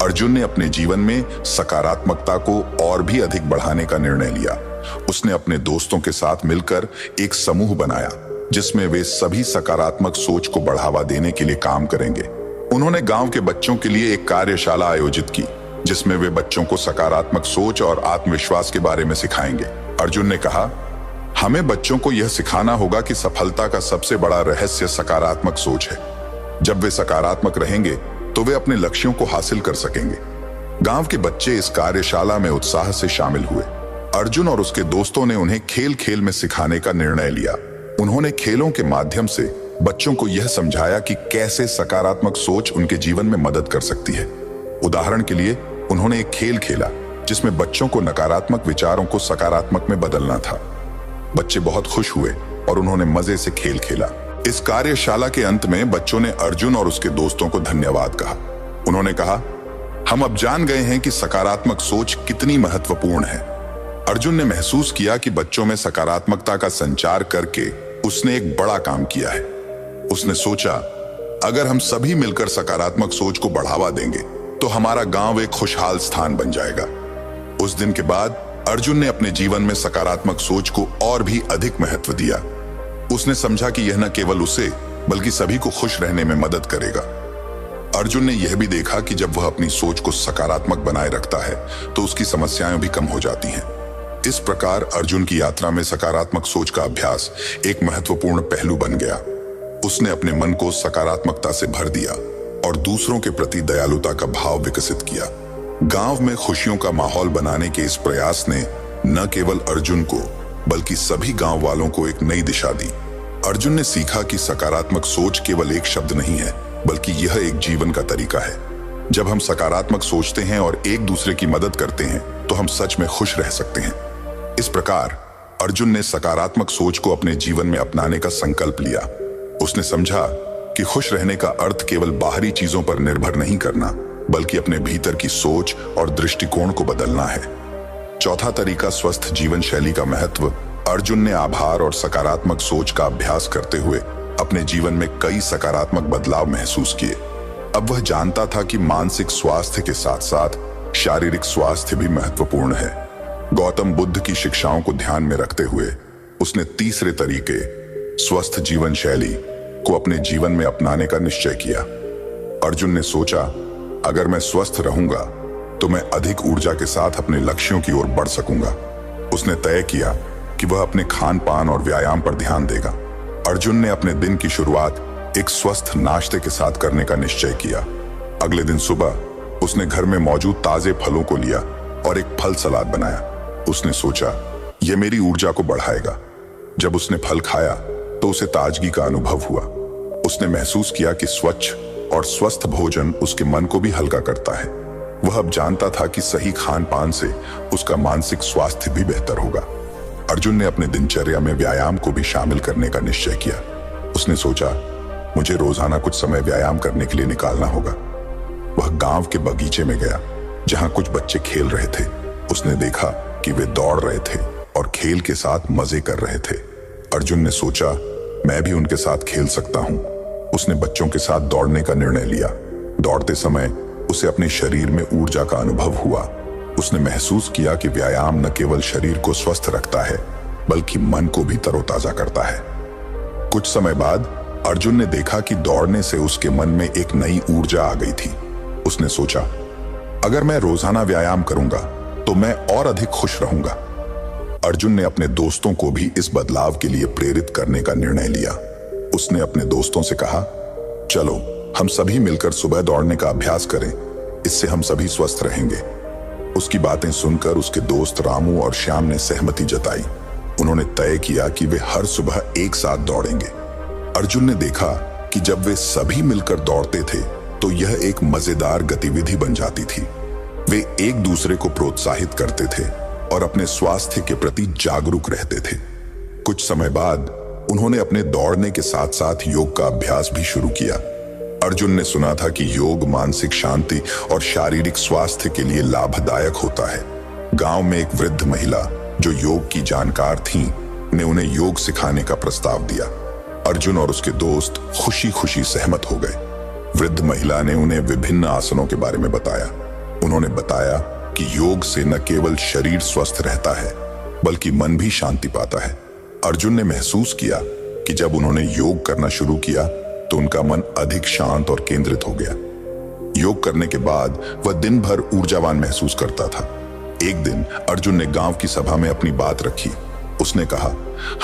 अर्जुन ने अपने जीवन में सकारात्मकता को और भी अधिक बढ़ाने का निर्णय लिया। उसने अपने दोस्तों के साथ मिलकर एक समूह बनाया जिसमें वे सभी सकारात्मक सोच को बढ़ावा देने के लिए काम करेंगे। उन्होंने गांव के बच्चों के लिए एक कार्यशाला आयोजित की जिसमें वे बच्चों को सकारात्मक सोच और आत्मविश्वास के बारे में सिखाएंगे। अर्जुन ने कहा, हमें बच्चों को यह सिखाना होगा कि सफलता का सबसे बड़ा रहस्य सकारात्मक सोच है। जब वे सकारात्मक रहेंगे तो वे अपने लक्ष्यों को हासिल कर सकेंगे। गांव के बच्चे इस कार्यशाला में उत्साह से शामिल हुए। अर्जुन और उसके दोस्तों ने उन्हें खेल खेल में सिखाने का निर्णय लिया। उन्होंने खेलों के माध्यम से बच्चों को यह समझाया कि कैसे सकारात्मक सोच उनके जीवन में मदद कर सकती है। उदाहरण के लिए उन्होंने एक खेल खेला जिसमें बच्चों को नकारात्मक विचारों को सकारात्मक में बदलना था। बच्चे बहुत खुश हुए और उन्होंने मजे से खेल खेला। इस कार्यशाला के अंत में बच्चों ने अर्जुन और उसके दोस्तों को धन्यवाद कहा। उन्होंने कहा, हम अब जान गए हैं कि सकारात्मक सोच कितनी महत्वपूर्ण है। अर्जुन ने महसूस किया कि बच्चों में सकारात्मकता का संचार करके उसने एक बड़ा काम किया है। उसने सोचा, अगर हम सभी मिलकर सकारात्मक सोच को बढ़ावा देंगे तो हमारा गांव एक खुशहाल स्थान बन जाएगा। उस दिन के बाद अर्जुन ने अपने जीवन में सकारात्मक सोच को और भी अधिक महत्व दिया। उसने समझा कि यह न केवल उसे बल्कि सभी को खुश रहने में मदद करेगा। अर्जुन ने यह भी देखा कि जब वह अपनी सोच को सकारात्मक बनाए रखता है तो उसकी समस्याएं भी कम हो जाती हैं। इस प्रकार अर्जुन की यात्रा में सकारात्मक सोच का अभ्यास एक महत्वपूर्ण पहलू बन गया। उसने अपने मन को सकारात्मकता से भर दिया और दूसरों के प्रति दयालुता का भाव विकसित किया। गांव में खुशियों का माहौल बनाने के इस प्रयास ने न केवल अर्जुन को बल्कि सभी गांव वालों को एक नई दिशा दी। अर्जुन ने सीखा कि सकारात्मक सोच केवल एक शब्द नहीं है बल्कि यह एक जीवन का तरीका है। जब हम सकारात्मक सोचते हैं और एक दूसरे की मदद करते हैं तो हम सच में खुश रह सकते हैं। इस प्रकार अर्जुन ने सकारात्मक सोच को अपने जीवन में अपनाने का संकल्प लिया। उसने समझा कि खुश रहने का अर्थ केवल बाहरी चीजों पर निर्भर नहीं करना बल्कि अपने भीतर की सोच और दृष्टिकोण को बदलना है। चौथा तरीका, स्वस्थ जीवन शैली का महत्व। अर्जुन ने आभार और सकारात्मक सोच का अभ्यास करते हुए अपने जीवन में कई सकारात्मक बदलाव महसूस किए। अब वह जानता था कि मानसिक स्वास्थ्य के साथ साथ शारीरिक स्वास्थ्य भी महत्वपूर्ण है। गौतम बुद्ध की शिक्षाओं को ध्यान में रखते हुए उसने तीसरे तरीके, स्वस्थ जीवन शैली, को अपने जीवन में अपनाने का निश्चय किया। अर्जुन ने सोचा, अगर मैं स्वस्थ रहूंगा तो मैं अधिक ऊर्जा के साथ अपने लक्ष्यों की ओर बढ़ सकूंगा। उसने तय किया कि वह अपने खान पान और व्यायाम पर ध्यान देगा। अर्जुन ने अपने दिन की शुरुआत एक स्वस्थ नाश्ते के साथ करने का निश्चय किया। अगले दिन सुबह उसने घर में मौजूद ताजे फलों को लिया और एक फल सलाद बनाया। उसने सोचा, यह मेरी ऊर्जा को बढ़ाएगा। जब उसने फल खाया तो उसे ताजगी का अनुभव हुआ। उसने महसूस किया कि स्वच्छ और स्वस्थ भोजन उसके मन को भी हल्का करता है। वह अब जानता था कि सही खान पान से उसका मानसिक स्वास्थ्य भी बेहतर होगा। अर्जुन ने अपने दिनचर्या में व्यायाम को भी शामिल करने का निश्चय किया। उसने सोचा, मुझे रोजाना कुछ समय व्यायाम करने के लिए निकालना होगा। वह गांव के बगीचे में गया जहां कुछ बच्चे खेल रहे थे। उसने देखा कि वे दौड़ रहे थे और खेल के साथ मजे कर रहे थे। अर्जुन ने सोचा, मैं भी उनके साथ खेल सकता हूं। उसने बच्चों के साथ दौड़ने का निर्णय लिया। दौड़ते समय उसे अपने शरीर में ऊर्जा का अनुभव हुआ। उसने महसूस किया कि व्यायाम न केवल शरीर को स्वस्थ रखता है बल्कि मन को भी तरोताजा करता है। कुछ समय बाद अर्जुन ने देखा कि दौड़ने से उसके मन में एक नई ऊर्जा आ गई थी। उसने सोचा, अगर मैं रोजाना व्यायाम करूंगा तो मैं और अधिक खुश रहूंगा। अर्जुन ने अपने दोस्तों को भी इस बदलाव के लिए प्रेरित करने का निर्णय लिया। उसने अपने दोस्तों से कहा, चलो हम सभी मिलकर सुबह दौड़ने का अभ्यास करें, इससे हम सभी स्वस्थ रहेंगे। उसकी बातें सुनकर उसके दोस्त रामू और श्याम ने सहमति जताई। उन्होंने तय किया कि वे हर सुबह एक साथ दौड़ेंगे। अर्जुन ने देखा कि जब वे सभी मिलकर दौड़ते थे तो यह एक मजेदार गतिविधि बन जाती थी। वे एक दूसरे को प्रोत्साहित करते थे और अपने स्वास्थ्य के प्रति जागरूक रहते थे। कुछ समय बाद उन्होंने अपने दौड़ने के साथ साथ योग का अभ्यास भी शुरू किया। अर्जुन ने सुना था कि योग मानसिक शांति और शारीरिक स्वास्थ्य के लिए लाभदायक होता है। गांव में एक वृद्ध महिला जो योग की जानकार थी ने उन्हें योग सिखाने का प्रस्ताव दिया। अर्जुन और उसके दोस्त खुशी खुशी सहमत हो गए। वृद्ध महिला ने उन्हें विभिन्न आसनों के बारे में बताया। उन्होंने बताया कि योग से न केवल शरीर स्वस्थ रहता है बल्कि मन भी शांति पाता है। अर्जुन ने महसूस किया कि जब उन्होंने योग करना शुरू किया तो उनका मन अधिक शांत और केंद्रित हो गया। योग करने के बाद वह दिन भर ऊर्जावान महसूस करता था। एक दिन अर्जुन ने गांव की सभा में अपनी बात रखी। उसने कहा,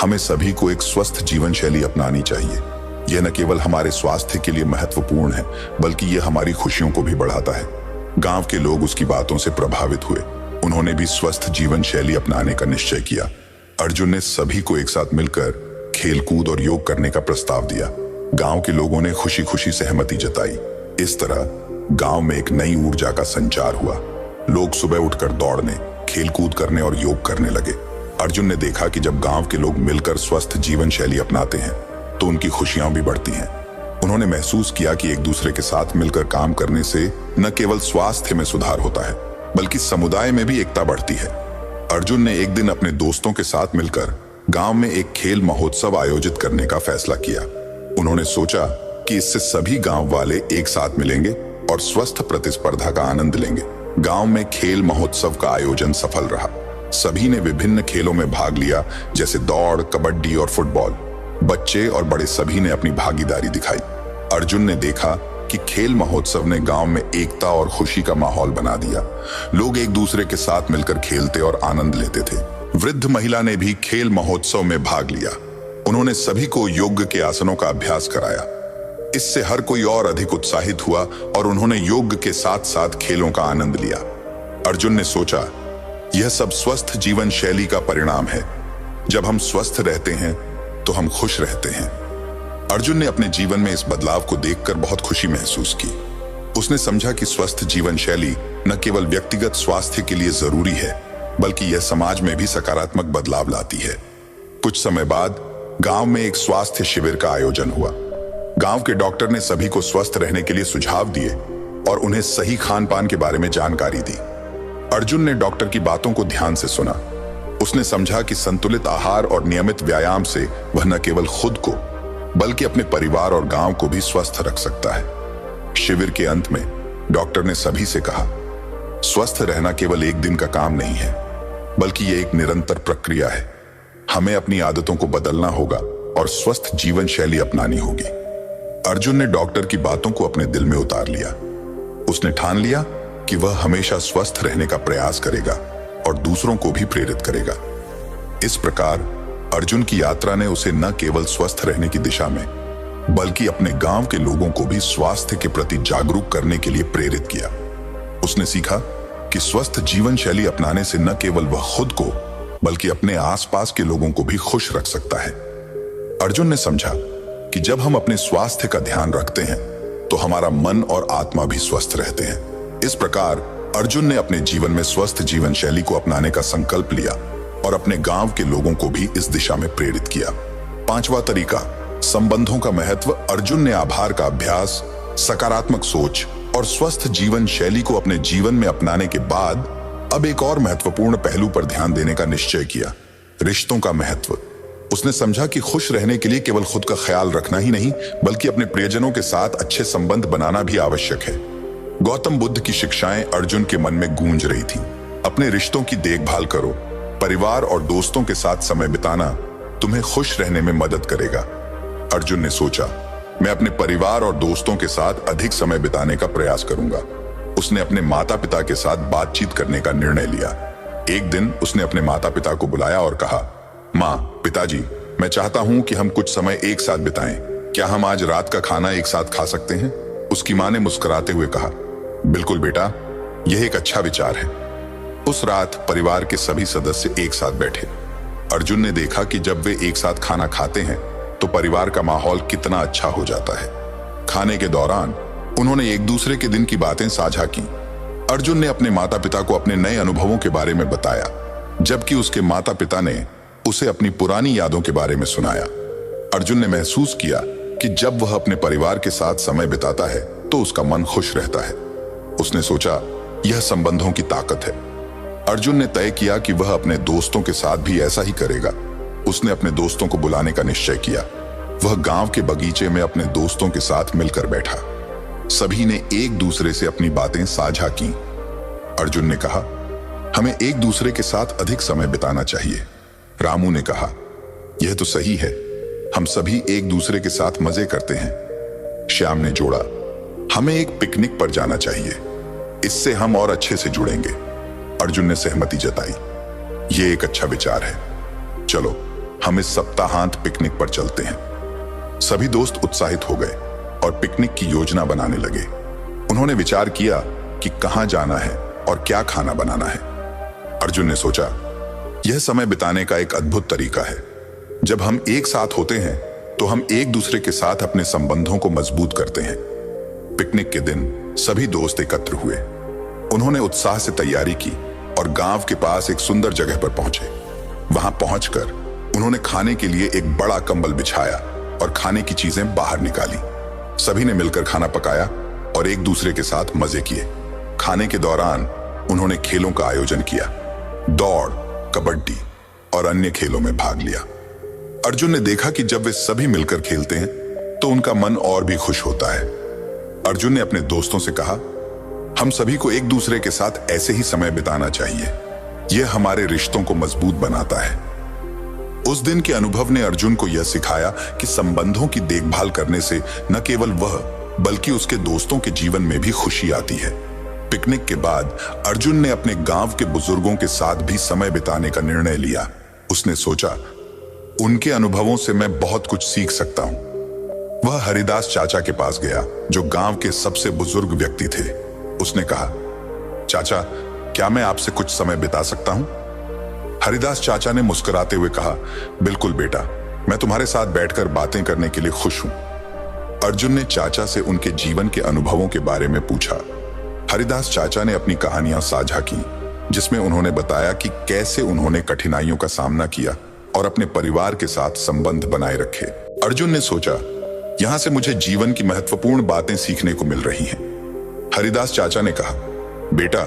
हमें सभी को एक स्वस्थ जीवन शैली अपनानी चाहिए। यह न केवल हमारे स्वास्थ्य के लिए महत्वपूर्ण है बल्कि यह हमारी खुशियों को भी बढ़ाता है। गांव के लोग उसकी बातों से प्रभावित हुए। उन्होंने भी स्वस्थ जीवन शैली अपनाने का निश्चय किया। अर्जुन ने सभी को एक साथ मिलकर खेलकूद और योग करने का प्रस्ताव दिया। गांव के लोगों ने खुशी खुशी सहमति जताई। इस तरह गांव में एक नई ऊर्जा का संचार हुआ। लोग सुबह उठकर दौड़ने, खेलकूद करने और योग करने लगे। अर्जुन ने देखा कि जब गांव के लोग मिलकर स्वस्थ जीवन शैली अपनाते हैं तो उनकी खुशियां भी बढ़ती हैं। उन्होंने महसूस किया कि एक दूसरे के साथ मिलकर काम करने से न केवल स्वास्थ्य में सुधार होता है बल्कि समुदाय में भी एकता बढ़ती है। अर्जुन ने एक दिन अपने दोस्तों के साथ मिलकर गांव में एक खेल महोत्सव आयोजित करने का फैसला किया। उन्होंने सोचा कि इससे सभी गांव वाले एक साथ मिलेंगे और स्वस्थ प्रतिस्पर्धा का आनंद लेंगे। गांव में खेल महोत्सव का आयोजन सफल रहा। सभी ने विभिन्न खेलों में भाग लिया, जैसे दौड़, कबड्डी और फुटबॉल। बच्चे और बड़े सभी ने अपनी भागीदारी दिखाई। अर्जुन ने देखा कि खेल महोत्सव ने गांव में एकता और खुशी का माहौल बना दिया। लोग एक दूसरे के साथ मिलकर खेलते और आनंद लेते थे। वृद्ध महिला ने भी खेल महोत्सव में भाग लिया। उन्होंने सभी को योग के आसनों का अभ्यास कराया। इससे हर कोई और अधिक उत्साहित हुआ और उन्होंने योग के साथ साथ खेलों का आनंद लिया। अर्जुन ने सोचा, यह सब स्वस्थ जीवन शैली का परिणाम है। जब हम स्वस्थ रहते हैं तो हम खुश रहते हैं। अर्जुन ने अपने जीवन में इस बदलाव को देखकर बहुत खुशी महसूस की। उसने समझा कि स्वस्थ जीवन शैली न केवल व्यक्तिगत स्वास्थ्य के लिए जरूरी है बल्कि यह समाज में भी सकारात्मक बदलाव लाती है। कुछ समय बाद गांव में एक स्वास्थ्य शिविर का आयोजन हुआ। गांव के डॉक्टर ने सभी को स्वस्थ रहने के लिए सुझाव दिए और उन्हें सही खान पान के बारे में जानकारी दी। अर्जुन ने डॉक्टर की बातों को ध्यान से सुना। उसने समझा कि संतुलित आहार और नियमित व्यायाम से वह न केवल खुद को बल्कि अपने परिवार और गांव को भी स्वस्थ रख सकता है। शिविर के अंत में डॉक्टर ने सभी से कहा, स्वस्थ रहना केवल एक दिन का काम नहीं है, बल्कि ये एक निरंतर प्रक्रिया है। हमें अपनी आदतों को बदलना होगा और स्वस्थ जीवन शैली अपनानी होगी। अर्जुन ने डॉक्टर की बातों को अपने दिल में उतार लिया। उसने ठान लिया कि वह हमेशा स्वस्थ रहने का प्रयास करेगा और दूसरों को भी प्रेरित करेगा। इस प्रकार अर्जुन की यात्रा ने उसे न केवल स्वस्थ रहने की दिशा में, बल्कि अपने गांव के लोगों को भी स्वास्थ्य के प्रति जागरूक करने के लिए प्रेरित किया। उसने सीखा कि स्वस्थ जीवन शैली अपनाने से न केवल वह खुद को, बल्कि अपने आसपास के लोगों को भी खुश रख सकता है। अर्जुन ने समझा कि जब हम अपने स्वास्थ्य का ध्यान रखते हैं, तो हमारा मन और आत्मा भी स्वस्थ रहते हैं। इस प्रकार अर्जुन ने अपने जीवन में स्वस्थ जीवन शैली को अपनाने का संकल्प लिया और अपने गांव के लोगों को भी इस दिशा में प्रेरित किया। पांचवा तरीका, संबंधों का महत्व। अर्जुन ने आभार का अभ्यास, सकारात्मक सोच और स्वस्थ जीवन शैली को अपने जीवन में अपनाने के बाद अब एक और महत्वपूर्ण पहलू पर ध्यान देने का निश्चय किया, रिश्तों का महत्व। उसने समझा कि खुश रहने के लिए केवल खुद का ख्याल रखना ही नहीं, बल्कि अपने प्रियजनों के साथ अच्छे संबंध बनाना भी आवश्यक है। गौतम बुद्ध की शिक्षाएं अर्जुन के मन में गूंज रही थीं। अपने रिश्तों की देखभाल करो, परिवार और दोस्तों के साथ समय बिताना तुम्हें खुश रहने में मदद करेगा। अर्जुन ने सोचा, मैं अपने परिवार और दोस्तों के साथ अधिक समय बिताने का प्रयास करूंगा। उसने अपने माता पिता के साथ बातचीत करने का निर्णय लिया। एक दिन उसने अपने माता पिता को बुलाया और कहा, माँ, पिताजी, मैं चाहता हूं कि हम कुछ समय एक साथ बिताएं। क्या हम आज रात का खाना एक साथ खा सकते हैं? उसकी माँ ने मुस्कुराते हुए कहा, बिल्कुल बेटा, यह एक अच्छा विचार है। उस रात परिवार के सभी सदस्य एक साथ बैठे। अर्जुन ने देखा कि जब वे एक साथ खाना खाते हैं तो परिवार का माहौल कितना अच्छा हो जाता है। खाने के दौरान उन्होंने एक दूसरे के दिन की बातें साझा की। अर्जुन ने अपने माता पिता को अपने नए अनुभवों के बारे में बताया, जबकि उसके माता पिता ने उसे अपनी पुरानी यादों के बारे में सुनाया। अर्जुन ने महसूस किया कि जब वह अपने परिवार के साथ समय बिताता है तो उसका मन खुश रहता है। उसने सोचा, यह संबंधों की ताकत है। अर्जुन ने तय किया कि वह अपने दोस्तों के साथ भी ऐसा ही करेगा। उसने अपने दोस्तों को बुलाने का निश्चय किया। वह गांव के बगीचे में अपने दोस्तों के साथ मिलकर बैठा। सभी ने एक दूसरे से अपनी बातें साझा की। अर्जुन ने कहा, हमें एक दूसरे के साथ अधिक समय बिताना चाहिए। रामू ने कहा, यह तो सही है, हम सभी एक दूसरे के साथ मजे करते हैं। श्याम ने जोड़ा, हमें एक पिकनिक पर जाना चाहिए, इससे हम और अच्छे से जुड़ेंगे। अर्जुन ने सहमति जताई, यह एक अच्छा विचार है, चलो हम इस सप्ताहांत पिकनिक पर चलते हैं। सभी दोस्त उत्साहित हो गए और पिकनिक की योजना बनाने लगे। उन्होंने विचार किया कि कहां जाना है और क्या खाना बनाना है। अर्जुन ने सोचा, यह समय बिताने का एक अद्भुत तरीका है। जब हम एक साथ होते हैं तो हम एक दूसरे के साथ अपने संबंधों को मजबूत करते हैं। पिकनिक के दिन सभी दोस्त एकत्र हुए। उन्होंने उत्साह से तैयारी की और गांव के पास एक सुंदर जगह पर पहुंचे। वहां पहुंचकर उन्होंने खाने के लिए एक बड़ा कंबल बिछाया और खाने की चीजें बाहर निकाली। सभी ने मिलकर खाना पकाया और एक दूसरे के साथ मजे किए। खाने के दौरान उन्होंने खेलों का आयोजन किया, दौड़, कबड्डी और अन्य खेलों में भाग लिया। अर्जुन ने देखा कि जब वे सभी मिलकर खेलते हैं तो उनका मन और भी खुश होता है। अर्जुन ने अपने दोस्तों से कहा, हम सभी को एक दूसरे के साथ ऐसे ही समय बिताना चाहिए, यह हमारे रिश्तों को मजबूत बनाता है। उस दिन के अनुभव ने अर्जुन को यह सिखाया कि संबंधों की देखभाल करने से न केवल वह, बल्कि उसके दोस्तों के जीवन में भी खुशी आती है। पिकनिक के बाद अर्जुन ने अपने गांव के बुजुर्गों के साथ भी समय बिताने का निर्णय लिया। उसने सोचा, उनके अनुभवों से मैं बहुत कुछ सीख सकता हूं। वह हरिदास चाचा के पास गया, जो गांव के सबसे बुजुर्ग व्यक्ति थे। उसने कहा, चाचा, क्या मैं आपसे कुछ समय बिता सकता हूं? हरिदास चाचा ने मुस्कुराते हुए कहा, बिल्कुल बेटा, मैं तुम्हारे साथ बैठकर बातें करने के लिए खुश हूं। अर्जुन ने चाचा से उनके जीवन के अनुभवों के बारे में पूछा। हरिदास चाचा ने अपनी कहानियां साझा की, जिसमें उन्होंने बताया कि कैसे उन्होंने कठिनाइयों का सामना किया और अपने परिवार के साथ संबंध बनाए रखे। अर्जुन ने सोचा, यहां से मुझे जीवन की महत्वपूर्ण बातें सीखने को मिल रही हैं। हरिदास चाचा ने कहा, बेटा,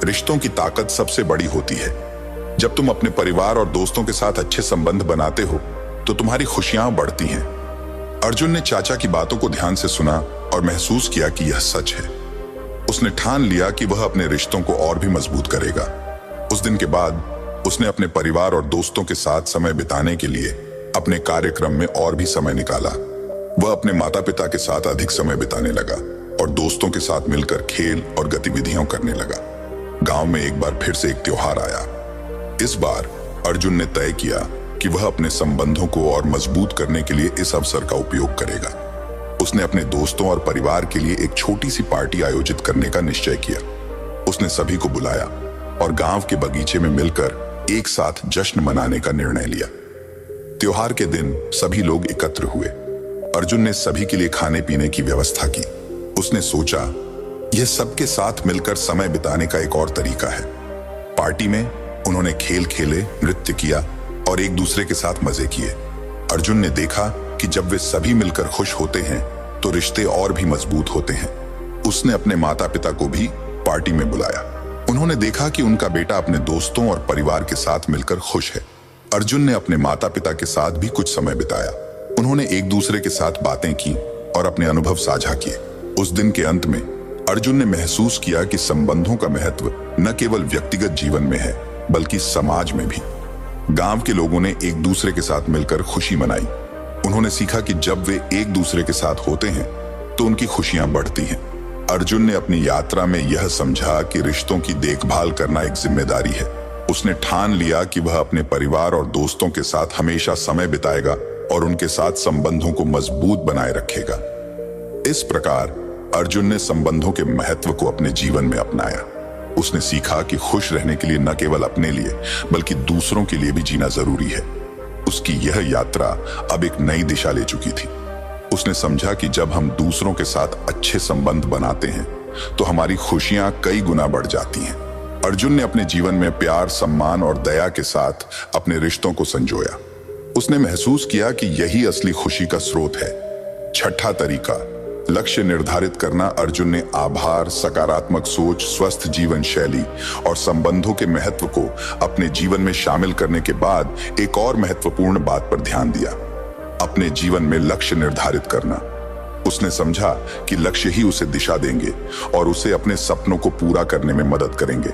रिश्तों की ताकत सबसे बड़ी होती है। जब तुम अपने परिवार और दोस्तों के साथ अच्छे संबंध बनाते हो तो तुम्हारी खुशियां बढ़ती हैं। अर्जुन ने चाचा की बातों को ध्यान से सुना और महसूस किया कि यह सच है। उसने ठान लिया कि वह अपने रिश्तों को और भी मजबूत करेगा। उस दिन के बाद उसने अपने परिवार और दोस्तों के साथ समय बिताने के लिए अपने कार्यक्रम में और भी समय निकाला। वह अपने माता पिता के साथ अधिक समय बिताने लगा और दोस्तों के साथ मिलकर खेल और गतिविधियां करने लगा। गांव में एक बार फिर से एक त्योहार आया। इस बार अर्जुन ने तय किया कि वह अपने संबंधों को और मजबूत करने के लिए इस अवसर का उपयोग करेगा। उसने अपने दोस्तों और परिवार के लिए एक छोटी सी पार्टी आयोजित करने का निश्चय किया। उसने सभी को बुलाया और गांव के बगीचे में मिलकर एक साथ जश्न मनाने का निर्णय लिया। त्योहार के दिन सभी लोग एकत्र हुए। अर्जुन ने सभी के लिए खाने पीने की व्यवस्था की। उसने सोचा, यह सबके साथ मिलकर समय बिताने का एक और तरीका है। पार्टी में उन्होंने खेल खेले, नृत्य किया और एक दूसरे के साथ मजे किए। अर्जुन ने देखा कि जब वे सभी मिलकर खुश होते हैं तो रिश्ते और भी मजबूत होते हैं। उसने अपने माता पिता को भी पार्टी में बुलाया। उन्होंने देखा कि उनका बेटा अपने दोस्तों और परिवार के साथ मिलकर खुश है। अर्जुन ने अपने माता पिता के साथ भी कुछ समय बिताया। उन्होंने एक दूसरे के साथ बातें की और अपने अनुभव साझा किए। उस दिन के अंत में अर्जुन ने महसूस किया कि संबंधों का महत्व न केवल व्यक्तिगत जीवन में है बल्कि समाज में भी। गांव के लोगों ने एक दूसरे के साथ मिलकर खुशी मनाई। उन्होंने सीखा कि जब वे एक दूसरे के साथ होते हैं तो उनकी खुशियां बढ़ती हैं। अर्जुन ने अपनी यात्रा में यह समझा कि रिश्तों की देखभाल करना एक जिम्मेदारी है। उसने ठान लिया कि वह अपने परिवार और दोस्तों के साथ हमेशा समय बिताएगा और उनके साथ संबंधों को मजबूत बनाए रखेगा। इस प्रकार अर्जुन ने संबंधों के महत्व को अपने जीवन में अपनाया। उसने सीखा कि खुश रहने के लिए न केवल अपने लिए बल्कि दूसरों के लिए भी जीना जरूरी है। उसकी यह यात्रा अब एक नई दिशा ले चुकी थी। उसने समझा कि जब हम दूसरों के साथ अच्छे संबंध बनाते हैं तो हमारी खुशियां कई गुना बढ़ जाती हैं। अर्जुन ने अपने जीवन में प्यार, सम्मान और दया के साथ अपने रिश्तों को संजोया। उसने महसूस किया कि यही असली खुशी का स्रोत है। छठा तरीका, लक्ष्य निर्धारित करना। अर्जुन ने आभार, सकारात्मक सोच, स्वस्थ जीवन शैली और संबंधों के महत्व को अपने जीवन में शामिल करने के बाद एक और महत्वपूर्ण बात पर ध्यान दिया, अपने जीवन में लक्ष्य निर्धारित करना। उसने समझा कि लक्ष्य ही उसे दिशा देंगे और उसे अपने सपनों को पूरा करने में मदद करेंगे।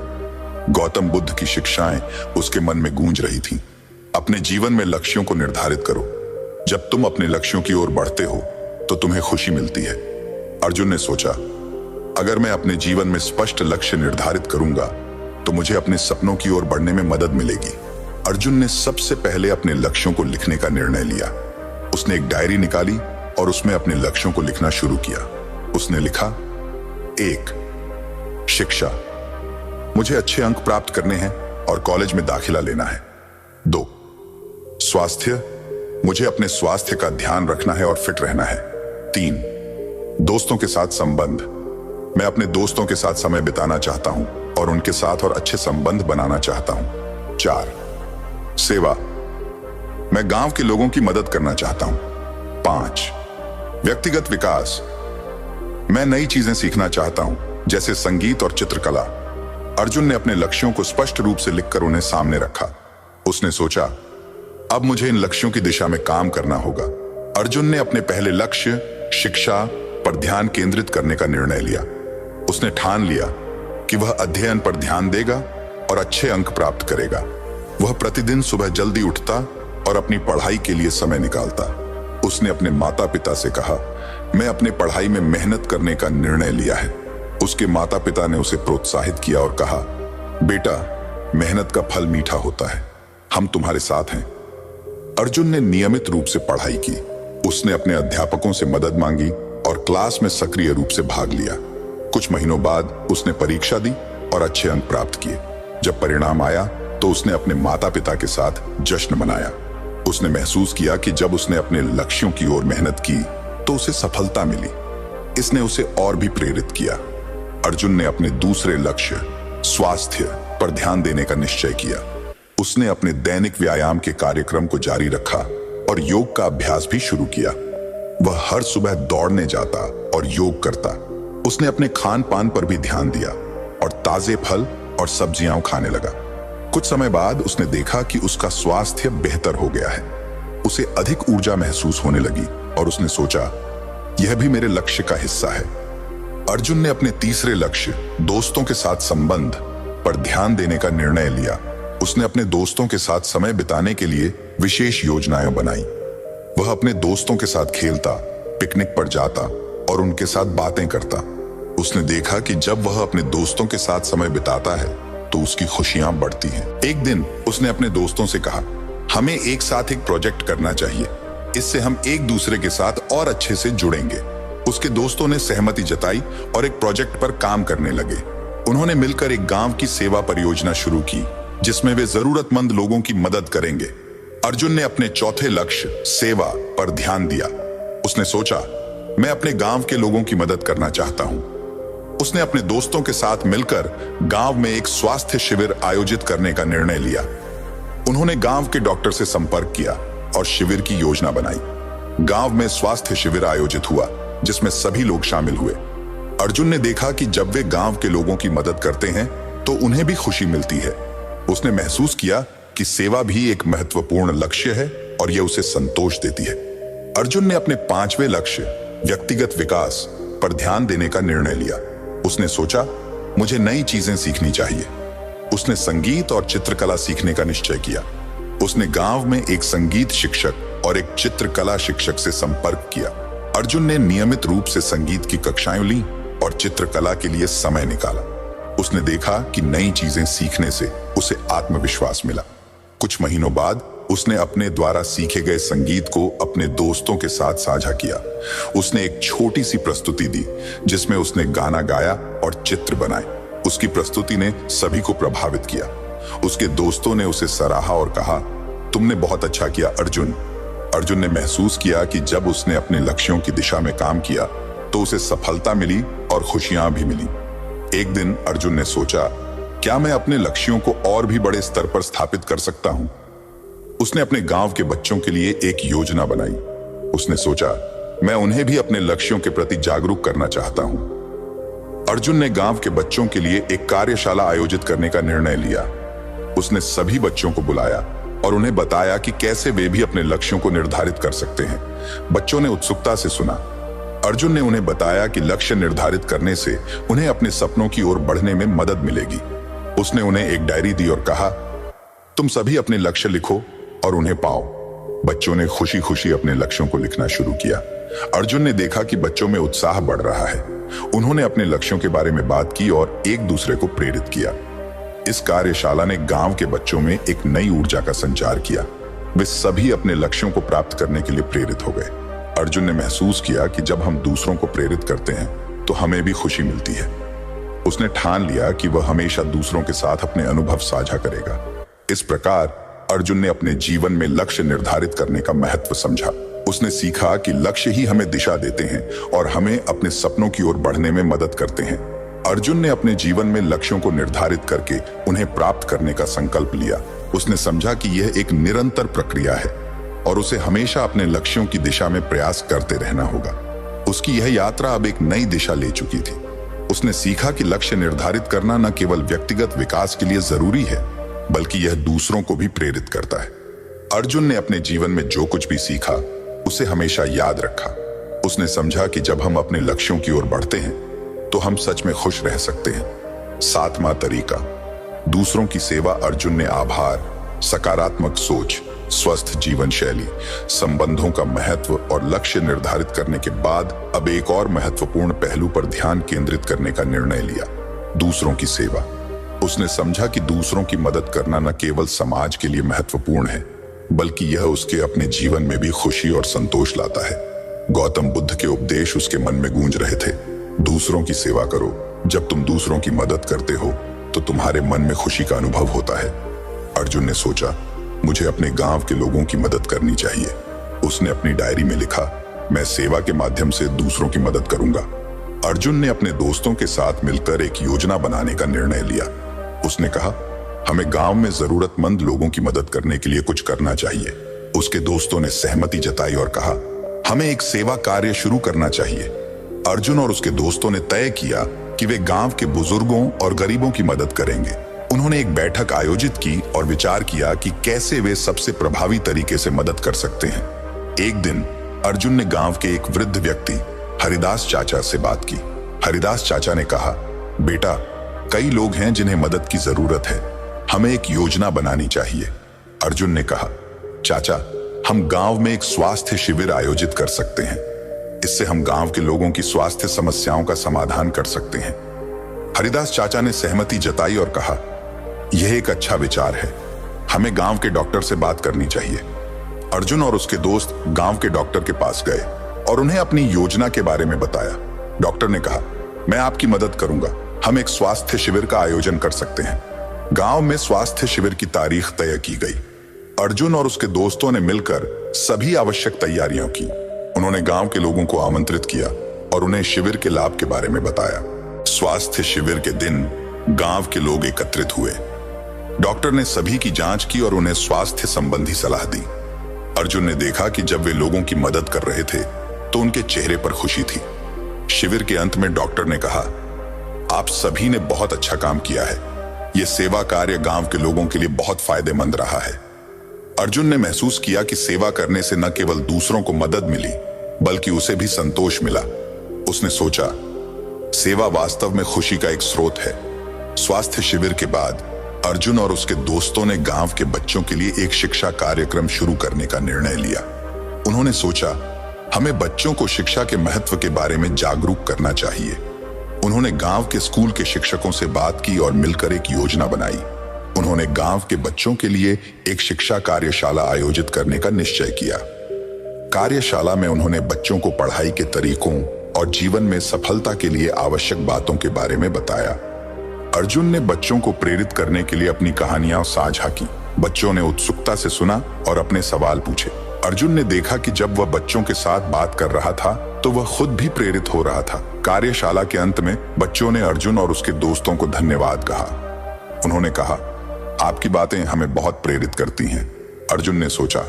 गौतम बुद्ध की शिक्षाएं उसके मन में गूंज रही थीं। अपने जीवन में लक्ष्यों को निर्धारित करो। जब तुम अपने लक्ष्यों की ओर बढ़ते हो तो तुम्हें खुशी मिलती है। अर्जुन ने सोचा, अगर मैं अपने जीवन में स्पष्ट लक्ष्य निर्धारित करूंगा तो मुझे अपने सपनों की ओर बढ़ने में मदद मिलेगी। अर्जुन ने सबसे पहले अपने लक्ष्यों को लिखने का निर्णय लिया। उसने एक डायरी निकाली और उसमें अपने लक्ष्यों को लिखना शुरू किया। उसने लिखा, 1. शिक्षा, मुझे अच्छे अंक प्राप्त करने हैं और कॉलेज में दाखिला लेना है। 2. स्वास्थ्य, मुझे अपने स्वास्थ्य का ध्यान रखना है और फिट रहना है। 3. दोस्तों के साथ संबंध, मैं अपने दोस्तों के साथ समय बिताना चाहता हूं और उनके साथ और अच्छे संबंध बनाना चाहता हूं। 4. सेवा, मैं गांव के लोगों की मदद करना चाहता हूं। 5. व्यक्तिगत विकास, मैं नई चीजें सीखना चाहता हूं जैसे संगीत और चित्रकला। अर्जुन ने अपने लक्ष्यों को स्पष्ट रूप से लिखकर उन्हें सामने रखा। उसने सोचा, अब मुझे इन लक्ष्यों की दिशा में काम करना होगा। अर्जुन ने अपने पहले लक्ष्य, शिक्षा पर ध्यान केंद्रित करने का निर्णय लिया। उसने ठान लिया कि वह अध्ययन पर ध्यान देगा और अच्छे अंक प्राप्त करेगा। वह प्रतिदिन सुबह जल्दी उठता और अपनी पढ़ाई के लिए समय निकालता। उसने अपने माता पिता से कहा, मैं अपने पढ़ाई में मेहनत करने का निर्णय लिया है। उसके माता पिता ने उसे प्रोत्साहित किया और कहा, बेटा, मेहनत का फल मीठा होता है, हम तुम्हारे साथ हैं। अर्जुन ने नियमित रूप से पढ़ाई की। उसने अपने अध्यापकों से मदद मांगी और क्लास में सक्रिय रूप से भाग लिया। कुछ महीनों बाद उसने परीक्षा दी और अच्छे अंक प्राप्त किए। जब परिणाम आया तो उसने अपने माता पिता के साथ जश्न मनाया। उसने महसूस किया कि जब उसने अपने लक्ष्यों की ओर मेहनत की तो उसे सफलता मिली। इसने उसे और भी प्रेरित किया। अर्जुन ने अपने दूसरे लक्ष्य, स्वास्थ्य पर ध्यान देने का निश्चय किया। उसने अपने दैनिक व्यायाम के कार्यक्रम को जारी रखा और योग का अभ्यास भी शुरू किया। वह हर सुबह दौड़ने जाता और योग करता। उसने अपने खान पान पर भी ध्यान दिया और ताजे फल और सब्जियां खाने लगा। कुछ समय बाद उसने देखा कि उसका स्वास्थ्य बेहतर हो गया है। उसे अधिक ऊर्जा महसूस होने लगी और उसने सोचा, यह भी मेरे लक्ष्य का हिस्सा है। अर्जुन ने अपने तीसरे लक्ष्य दोस्तों के साथ संबंध पर ध्यान देने का निर्णय लिया। उसने अपने दोस्तों के साथ समय बिताने के लिए विशेष योजनाएं बनाई। वह अपने दोस्तों के साथ खेलता, पिकनिक पर जाता और उनके साथ बातें करता। उसने देखा कि जब वह अपने दोस्तों के साथ समय बिताता है तो उसकी खुशियां बढ़ती हैं। एक दिन उसने अपने दोस्तों से कहा, हमें एक साथ एक प्रोजेक्ट करना चाहिए, इससे हम एक दूसरे के साथ और अच्छे से जुड़ेंगे। उसके दोस्तों ने सहमति जताई और एक प्रोजेक्ट पर काम करने लगे। उन्होंने मिलकर एक गांव की सेवा परियोजना शुरू की, जिसमें वे जरूरतमंद लोगों की मदद करेंगे। अर्जुन ने अपने चौथे लक्ष्य सेवा पर ध्यान दिया। उसने सोचा, मैं अपने गांव के लोगों की मदद करना चाहता हूं। उसने अपने दोस्तों के साथ मिलकर गांव में एक स्वास्थ्य शिविर आयोजित करने का निर्णय लिया। उन्होंने गांव के डॉक्टर से संपर्क किया और शिविर की योजना बनाई। गांव में स्वास्थ्य शिविर आयोजित हुआ, जिसमें सभी लोग शामिल हुए। अर्जुन ने देखा कि जब वे गांव के लोगों की मदद करते हैं तो उन्हें भी खुशी मिलती है। उसने महसूस किया कि सेवा भी एक महत्वपूर्ण लक्ष्य है और यह उसे संतोष देती है। अर्जुन ने अपने पांचवें लक्ष्य व्यक्तिगत विकास पर ध्यान देने का निर्णय लिया। उसने सोचा, मुझे नई चीजें सीखनी चाहिए। उसने संगीत और चित्रकला सीखने का निश्चय किया। उसने गांव में एक संगीत शिक्षक और एक चित्रकला शिक्षक से संपर्क किया। अर्जुन ने नियमित रूप से संगीत की कक्षाएं ली और चित्रकला के लिए समय निकाला। उसने देखा कि नई चीजें सीखने से उसे आत्मविश्वास मिला। कुछ महीनों बाद उसने अपने द्वारा सीखे गए संगीत को अपने दोस्तों के साथ साझा किया। उसने एक छोटी सी प्रस्तुति दी, जिसमें उसने गाना गाया और चित्र बनाए। उसकी प्रस्तुति ने सभी को प्रभावित किया। उसके दोस्तों ने उसे सराहा और कहा, तुमने बहुत अच्छा किया अर्जुन। अर्जुन ने महसूस किया कि जब उसने अपने लक्ष्यों की दिशा में काम किया तो उसे सफलता मिली और खुशियां भी मिली। एक दिन अर्जुन ने सोचा, क्या मैं अपने लक्ष्यों को और भी बड़े स्तर पर स्थापित कर सकता हूं? उसने अपने गांव के बच्चों के लिए एक योजना बनाई। उसने सोचा, मैं उन्हें भी अपने लक्ष्यों के प्रति जागरूक करना चाहता हूं। अर्जुन ने गांव के बच्चों के लिए एक कार्यशाला आयोजित करने का निर्णय लिया। उसने सभी बच्चों को बुलाया और उन्हें बताया कि कैसे वे भी अपने लक्ष्यों को निर्धारित कर सकते हैं। बच्चों ने उत्सुकता से सुना। अर्जुन ने उन्हें बताया कि लक्ष्य निर्धारित करने से उन्हें अपने सपनों की ओर बढ़ने में मदद मिलेगी। उसने उन्हें एक डायरी दी और कहा, तुम सभी अपने लक्ष्य लिखो और उन्हें पाओ। बच्चों ने खुशी खुशी अपने लक्ष्यों को लिखना शुरू किया। अर्जुन ने देखा कि बच्चों में उत्साह बढ़ रहा है। उन्होंने अपने लक्ष्यों के बारे में बात की और एक दूसरे को प्रेरित किया। इस कार्यशाला ने गांव के बच्चों में एक नई ऊर्जा का संचार किया। वे सभी अपने लक्ष्यों को प्राप्त करने के लिए प्रेरित हो गए। अर्जुन ने महसूस किया कि जब हम दूसरों को प्रेरित करते हैं तो हमें भी खुशी मिलती है। उसने ठान लिया कि वह हमेशा दूसरों के साथ अपने अनुभव साझा करेगा। इस प्रकार अर्जुन ने अपने जीवन में लक्ष्य निर्धारित करने का महत्व समझा। उसने सीखा कि लक्ष्य ही हमें दिशा देते हैं और हमें अपने सपनों की ओर बढ़ने में मदद करते हैं। अर्जुन ने अपने जीवन में लक्ष्यों को निर्धारित करके उन्हें प्राप्त करने का संकल्प लिया। उसने समझा कि यह एक निरंतर प्रक्रिया है और उसे हमेशा अपने लक्ष्यों की दिशा में प्रयास करते रहना होगा। उसकी यह यात्रा अब एक नई दिशा ले चुकी थी। उसने सीखा कि लक्ष्य निर्धारित करना न केवल व्यक्तिगत विकास के लिए जरूरी है, बल्कि यह दूसरों को भी प्रेरित करता है। अर्जुन ने अपने जीवन में जो कुछ भी सीखा उसे हमेशा याद रखा। उसने समझा कि जब हम अपने लक्ष्यों की ओर बढ़ते हैं तो हम सच में खुश रह सकते हैं। सातवां तरीका, दूसरों की सेवा। अर्जुन ने आभार, सकारात्मक सोच, स्वस्थ जीवन शैली, संबंधों का महत्व और लक्ष्य निर्धारित करने के बाद अब एक और महत्वपूर्ण पहलू पर ध्यान केंद्रित करने का निर्णय लिया, दूसरों की सेवा। उसने समझा कि दूसरों की मदद करना न केवल समाज के लिए महत्वपूर्ण है, बल्कि यह उसके अपने जीवन में भी खुशी और संतोष लाता है। गौतम बुद्ध के उपदेश उसके मन में गूंज रहे थे। दूसरों की सेवा करो। जब तुम दूसरों की मदद करते हो तो तुम्हारे मन में खुशी का अनुभव होता है। अर्जुन ने सोचा, मुझे अपने गांव के लोगों की मदद करनी चाहिए। उसने अपनी डायरी में लिखा, मैं सेवा के माध्यम से दूसरों की मदद करूंगा। अर्जुन ने अपने दोस्तों के साथ मिलकर एक योजना बनाने का निर्णय लिया। उसने कहा, हमें गांव में जरूरतमंद लोगों की मदद करने के लिए कुछ करना चाहिए। उसके दोस्तों ने सहमति जताई और कहा, हमें एक सेवा कार्य शुरू करना चाहिए। अर्जुन और उसके दोस्तों ने तय किया कि वे गांव के बुजुर्गों और गरीबों की मदद करेंगे। उन्होंने एक बैठक आयोजित की और विचार किया कि कैसे वे सबसे प्रभावी तरीके से मदद कर सकते हैं। एक दिन अर्जुन ने गांव के एक वृद्ध व्यक्ति हरिदास चाचा से बात की। हरिदास चाचा ने कहा, बेटा, कई लोग हैं जिन्हें मदद की जरूरत है, हमें एक योजना बनानी चाहिए। अर्जुन ने कहा, चाचा, हम गांव में एक स्वास्थ्य शिविर आयोजित कर सकते हैं। इससे हम गांव के लोगों की स्वास्थ्य समस्याओं का समाधान कर सकते हैं। हरिदास चाचा ने सहमति जताई और कहा, यह एक अच्छा विचार है, हमें गांव के डॉक्टर से बात करनी चाहिए। अर्जुन और उसके दोस्त गांव के डॉक्टर के पास गए और उन्हें अपनी योजना के बारे में बताया। डॉक्टर ने कहा, मैं आपकी मदद करूंगा, हम एक स्वास्थ्य शिविर का आयोजन कर सकते हैं। गांव में स्वास्थ्य शिविर की तारीख तय की गई। अर्जुन और उसके दोस्तों ने मिलकर सभी आवश्यक तैयारियां की। उन्होंने गांव के लोगों को आमंत्रित किया और उन्हें शिविर के लाभ के बारे में बताया। स्वास्थ्य शिविर के दिन गांव के लोग एकत्रित हुए। डॉक्टर ने सभी की जांच की और उन्हें स्वास्थ्य संबंधी सलाह दी। अर्जुन ने देखा कि जब वे लोगों की मदद कर रहे थे तो उनके चेहरे पर खुशी थी। शिविर के अंत में डॉक्टर ने कहा, आप सभी ने बहुत अच्छा काम किया है, यह सेवा कार्य गांव के लोगों के लिए बहुत फायदेमंद रहा है। अर्जुन ने महसूस किया कि सेवा करने से न केवल दूसरों को मदद मिली बल्कि उसे भी संतोष मिला। उसने सोचा, सेवा वास्तव में खुशी का एक स्रोत है। स्वास्थ्य शिविर के बाद अर्जुन और उसके दोस्तों ने गांव के बच्चों के लिए एक शिक्षा कार्यक्रम शुरू करने का निर्णय लिया। उन्होंने सोचा, हमें बच्चों को शिक्षा के महत्व के बारे में जागरूक करना चाहिए। उन्होंने गांव के स्कूल के शिक्षकों से बात की और मिलकर एक योजना बनाई। उन्होंने गांव के बच्चों के लिए एक शिक्षा कार्यशाला आयोजित करने का निश्चय किया। कार्यशाला में उन्होंने बच्चों को पढ़ाई के तरीकों और जीवन में सफलता के लिए आवश्यक बातों के बारे में बताया। अर्जुन ने बच्चों को प्रेरित करने के लिए अपनी कहानियां साझा की। बच्चों ने उत्सुकता से सुना और अपने सवाल पूछे। अर्जुन ने देखा कि जब वह बच्चों के साथ बात कर रहा था तो वह खुद भी प्रेरित हो रहा था। कार्यशाला के अंत में बच्चों ने अर्जुन और उसके दोस्तों को धन्यवाद कहा। उन्होंने कहा, आपकी बातें हमें बहुत प्रेरित करती हैं। अर्जुन ने सोचा,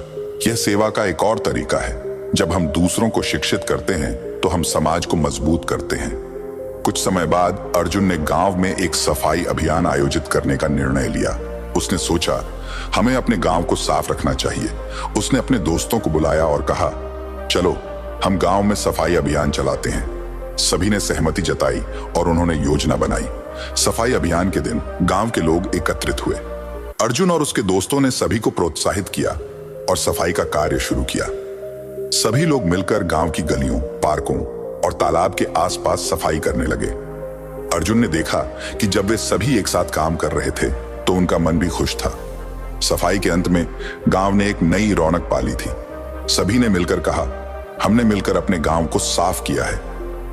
यह सेवा का एक और तरीका है। जब हम दूसरों को शिक्षित करते हैं तो हम समाज को मजबूत करते हैं। कुछ समय बाद अर्जुन ने गांव में एक सफाई अभियान आयोजित करने का निर्णय लिया। उसने सोचा, हमें अपने गांव को साफ रखना चाहिए। उसने अपने दोस्तों को बुलाया और कहा, चलो हम गांव में सफाई अभियान चलाते हैं। सभी ने सहमति जताई और उन्होंने योजना बनाई। सफाई अभियान के दिन गांव के लोग एकत्रित हुए। अर्जुन और उसके दोस्तों ने सभी को प्रोत्साहित किया और सफाई का कार्य शुरू किया। सभी लोग मिलकर गांव की गलियों, पार्कों और तालाब के आसपास सफाई करने लगे। अर्जुन ने देखा कि जब वे सभी एक साथ काम कर रहे थे तो उनका मन भी खुश था। सफाई के अंत में गांव ने एक नई रौनक पाली थी। सभी ने मिलकर कहा, हमने मिलकर अपने गांव को साफ किया है।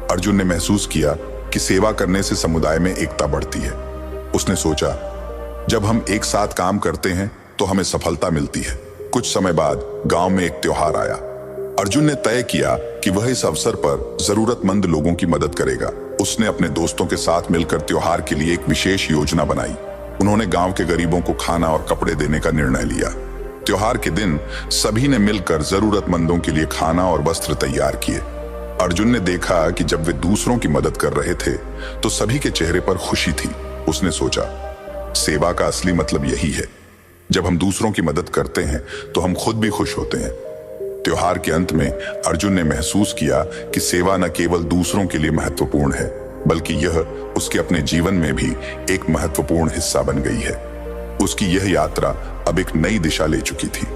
अर्जुन ने महसूस किया कि सेवा करने से समुदाय में एकता बढ़ती है। उसने सोचा, जब हम एक साथ काम करते हैं तो हमें सफलता मिलती है। कुछ समय बाद गांव में एक त्योहार आया। अर्जुन ने तय किया कि वह इस अवसर पर जरूरतमंद लोगों की मदद करेगा। उसने अपने दोस्तों के साथ मिलकर त्योहार के लिए एक विशेष योजना बनाई। उन्होंने गांव के गरीबों को खाना और कपड़े देने का निर्णय लिया। त्योहार के दिन सभी ने मिलकर जरूरतमंदों के लिए खाना और वस्त्र तैयार किए। अर्जुन ने देखा कि जब वे दूसरों की मदद कर रहे थे तो सभी के चेहरे पर खुशी थी। उसने सोचा, सेवा का असली मतलब यही है। जब हम दूसरों की मदद करते हैं तो हम खुद भी खुश होते हैं। त्योहार के अंत में अर्जुन ने महसूस किया कि सेवा न केवल दूसरों के लिए महत्वपूर्ण है बल्कि यह उसके अपने जीवन में भी एक महत्वपूर्ण हिस्सा बन गई है। उसकी यह यात्रा अब एक नई दिशा ले चुकी थी।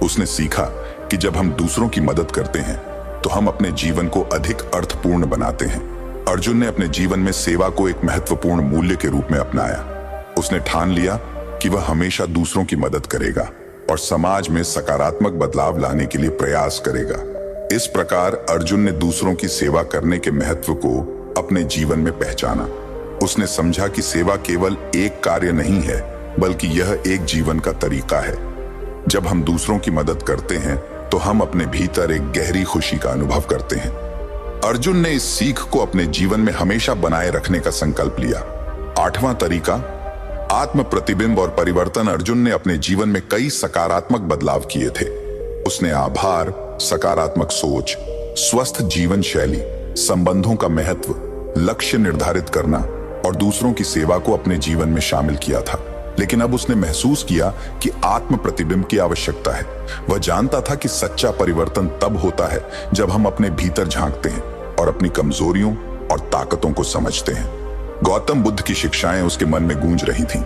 उसने सीखा कि जब हम दूसरों की मदद करते हैं तो हम अपने जीवन को अधिक अर्थपूर्ण बनाते हैं। अर्जुन ने अपने जीवन में सेवा को एक महत्वपूर्ण मूल्य के रूप में अपनाया। उसने ठान लिया कि वह हमेशा दूसरों की मदद करेगा और समाज में सकारात्मक बदलाव लाने के लिए प्रयास करेगा। इस प्रकार अर्जुन ने दूसरों की सेवा करने के महत्व को अपने जीवन में पहचाना। उसने समझा कि सेवा केवल एक कार्य नहीं है बल्कि यह एक जीवन का तरीका है। जब हम दूसरों की मदद करते हैं तो हम अपने भीतर एक गहरी खुशी का अनुभव करते हैं। अर्जुन ने इस सीख को अपने जीवन में हमेशा बनाए रखने का संकल्प लिया। 8वां तरीका, आत्म प्रतिबिंब और परिवर्तन। अर्जुन ने अपने जीवन में कई सकारात्मक बदलाव किए थे। उसने आभार, सकारात्मक सोच, स्वस्थ जीवन शैली, संबंधों का महत्व, लक्ष्य निर्धारित करना और दूसरों की सेवा को अपने जीवन में शामिल किया था। लेकिन अब उसने महसूस किया कि आत्म प्रतिबिंब की आवश्यकता है। वह जानता था कि सच्चा परिवर्तन तब होता है जब हम अपने भीतर झांकते हैं और अपनी कमजोरियों और ताकतों को समझते हैं। गौतम बुद्ध की शिक्षाएं उसके मन में गूंज रही थीं।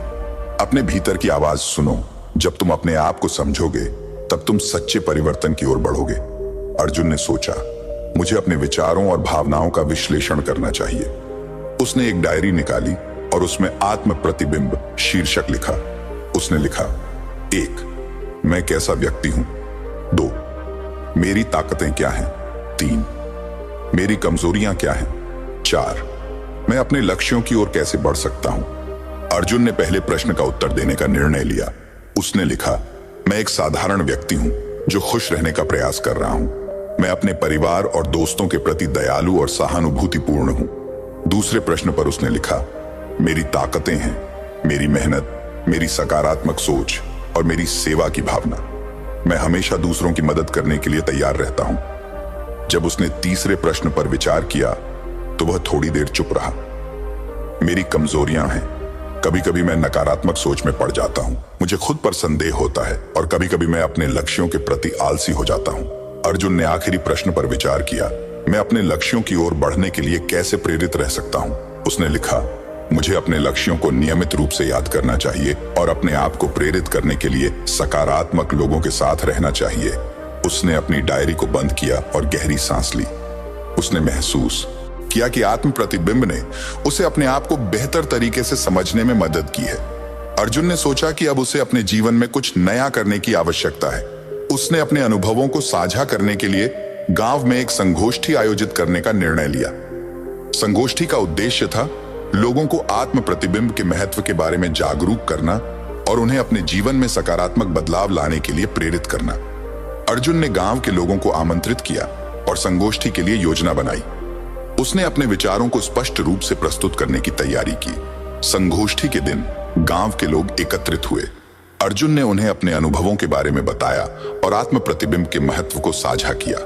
अपने भीतर की आवाज सुनो। जब तुम अपने आप को समझोगे तब तुम सच्चे परिवर्तन की ओर बढ़ोगे। अर्जुन ने सोचा, मुझे अपने विचारों और भावनाओं का विश्लेषण करना चाहिए। उसने एक डायरी निकाली और उसमें आत्म प्रतिबिंब शीर्षक लिखा। उसने लिखा, 1. मैं कैसा व्यक्ति हूं। 2. मेरी ताकतें क्या हैं। 3. मेरी कमजोरियां क्या हैं। 4. मैं अपने लक्ष्यों की ओर कैसे बढ़ सकता हूं। अर्जुन ने पहले प्रश्न का उत्तर देने का निर्णय लिया। उसने लिखा, मैं एक साधारण व्यक्ति हूं जो खुश रहने का प्रयास कर रहा हूं। मैं अपने परिवार और दोस्तों के प्रति दयालु और सहानुभूतिपूर्ण हूं। दूसरे प्रश्न पर उसने लिखा, मेरी ताकतें हैं मेरी मेहनत, मेरी सकारात्मक सोच और मेरी सेवा की भावना। मैं हमेशा दूसरों की मदद करने के लिए तैयार रहता हूं। जब उसने तीसरे प्रश्न पर विचार किया तो वह थोड़ी देर चुप रहा। मेरी कमजोरियां हैं। कभी कभी मैं नकारात्मक सोच में पड़ जाता हूं। मुझे खुद पर संदेह होता है और कभी कभी मैं अपने लक्ष्यों के प्रति आलसी हो जाता हूं। अर्जुन ने आखिरी प्रश्न पर विचार किया, मैं अपने लक्ष्यों की ओर बढ़ने के लिए कैसे प्रेरित रह सकता हूं। उसने लिखा, मुझे अपने लक्ष्यों को नियमित रूप से याद करना चाहिए और अपने आप को प्रेरित करने के लिए सकारात्मक लोगों के साथ रहना चाहिए। उसने अपनी डायरी को बंद किया और गहरी सांस ली। उसने महसूस किया कि आत्म प्रतिबिंब ने उसे अपने आप को बेहतर तरीके से समझने में मदद की है। अर्जुन ने सोचा कि अब उसे अपने जीवन में कुछ नया करने की आवश्यकता है। उसने अपने अनुभवों को साझा करने के लिए गांव में एक संगोष्ठी आयोजित करने का निर्णय लिया। संगोष्ठी का उद्देश्य था लोगों को आत्म प्रतिबिंब के महत्व के बारे में जागरूक करना और उन्हें अपने जीवन में सकारात्मक बदलाव लाने के लिए प्रेरित करना। अर्जुन ने गांव के लोगों को आमंत्रित किया और संगोष्ठी के लिए योजना बनाई। उसने अपने विचारों को स्पष्ट रूप से प्रस्तुत करने की तैयारी की। संगोष्ठी के दिन गांव के लोग एकत्रित हुए। अर्जुन ने उन्हें अपने अनुभवों के बारे में बताया और आत्म प्रतिबिंब के महत्व को साझा किया।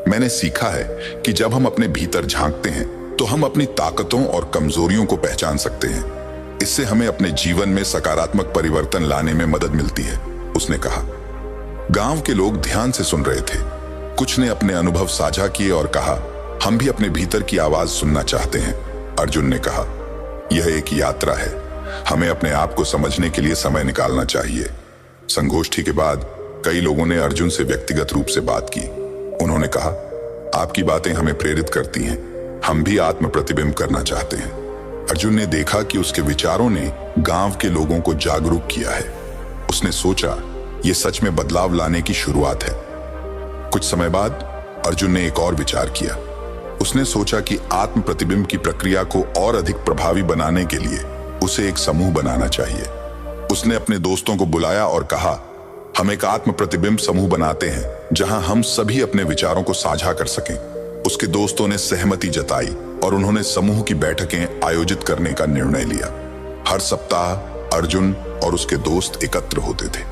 मैंने सीखा है कि जब हम अपने भीतर झांकते हैं तो हम अपनी ताकतों और कमजोरियों को पहचान सकते हैं। इससे हमें अपने जीवन में सकारात्मक परिवर्तन लाने में मदद मिलती है, उसने कहा। गांव के लोग ध्यान से सुन रहे थे। कुछ ने अपने अनुभव साझा किए और कहा, हम भी अपने भीतर की आवाज सुनना चाहते हैं। अर्जुन ने कहा, यह एक यात्रा है, हमें अपने आप को समझने के लिए समय निकालना चाहिए। संगोष्ठी के बाद कई लोगों ने अर्जुन से व्यक्तिगत रूप से बात की। उन्होंने कहा, आपकी बातें हमें प्रेरित करती हैं, हम भी आत्म प्रतिबिंब करना चाहते हैं। अर्जुन ने देखा कि उसके विचारों ने गांव के लोगों को जागरूक किया है। उसने सोचा, यह सच में बदलाव लाने की शुरुआत है। कुछ समय बाद अर्जुन ने एक और विचार किया। उसने सोचा कि आत्म प्रतिबिंब की प्रक्रिया को और अधिक प्रभावी बनाने के लिए उसे एक समूह बनाना चाहिए। उसने अपने दोस्तों को बुलाया और कहा, हम एक आत्म प्रतिबिंब समूह बनाते हैं जहां हम सभी अपने विचारों को साझा कर सकें। उसके दोस्तों ने सहमति जताई और उन्होंने समूह की बैठकें आयोजित करने का निर्णय लिया। हर सप्ताह अर्जुन और उसके दोस्त एकत्र होते थे।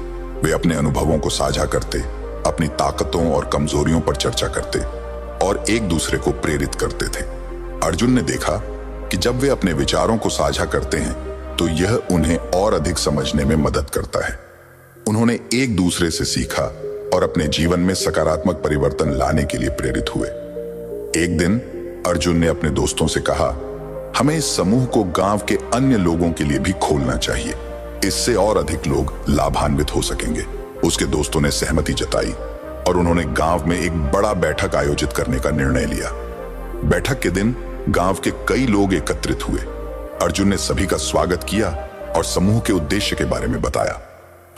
वे अपने अनुभवों को साझा करते, अपनी ताकतों और कमजोरियों पर चर्चा करते और एक दूसरे को प्रेरित करते थे। अर्जुन ने देखा कि जब वे अपने विचारों को साझा करते हैं तो यह उन्हें और अधिक समझने में मदद करता है। उन्होंने एक दूसरे से सीखा और अपने जीवन में सकारात्मक परिवर्तन लाने के लिए प्रेरित हुए। एक दिन अर्जुन ने अपने दोस्तों से कहा, हमें इस समूह को गांव के अन्य लोगों के लिए भी खोलना चाहिए, इससे और अधिक लोग लाभान्वित हो सकेंगे। उसके दोस्तों ने सहमति जताई और उन्होंने गांव में एक बड़ा बैठक आयोजित करने का निर्णय लिया। बैठक के दिन गांव के कई लोग एकत्रित हुए। अर्जुन ने सभी का स्वागत किया और समूह के उद्देश्य के बारे में बताया।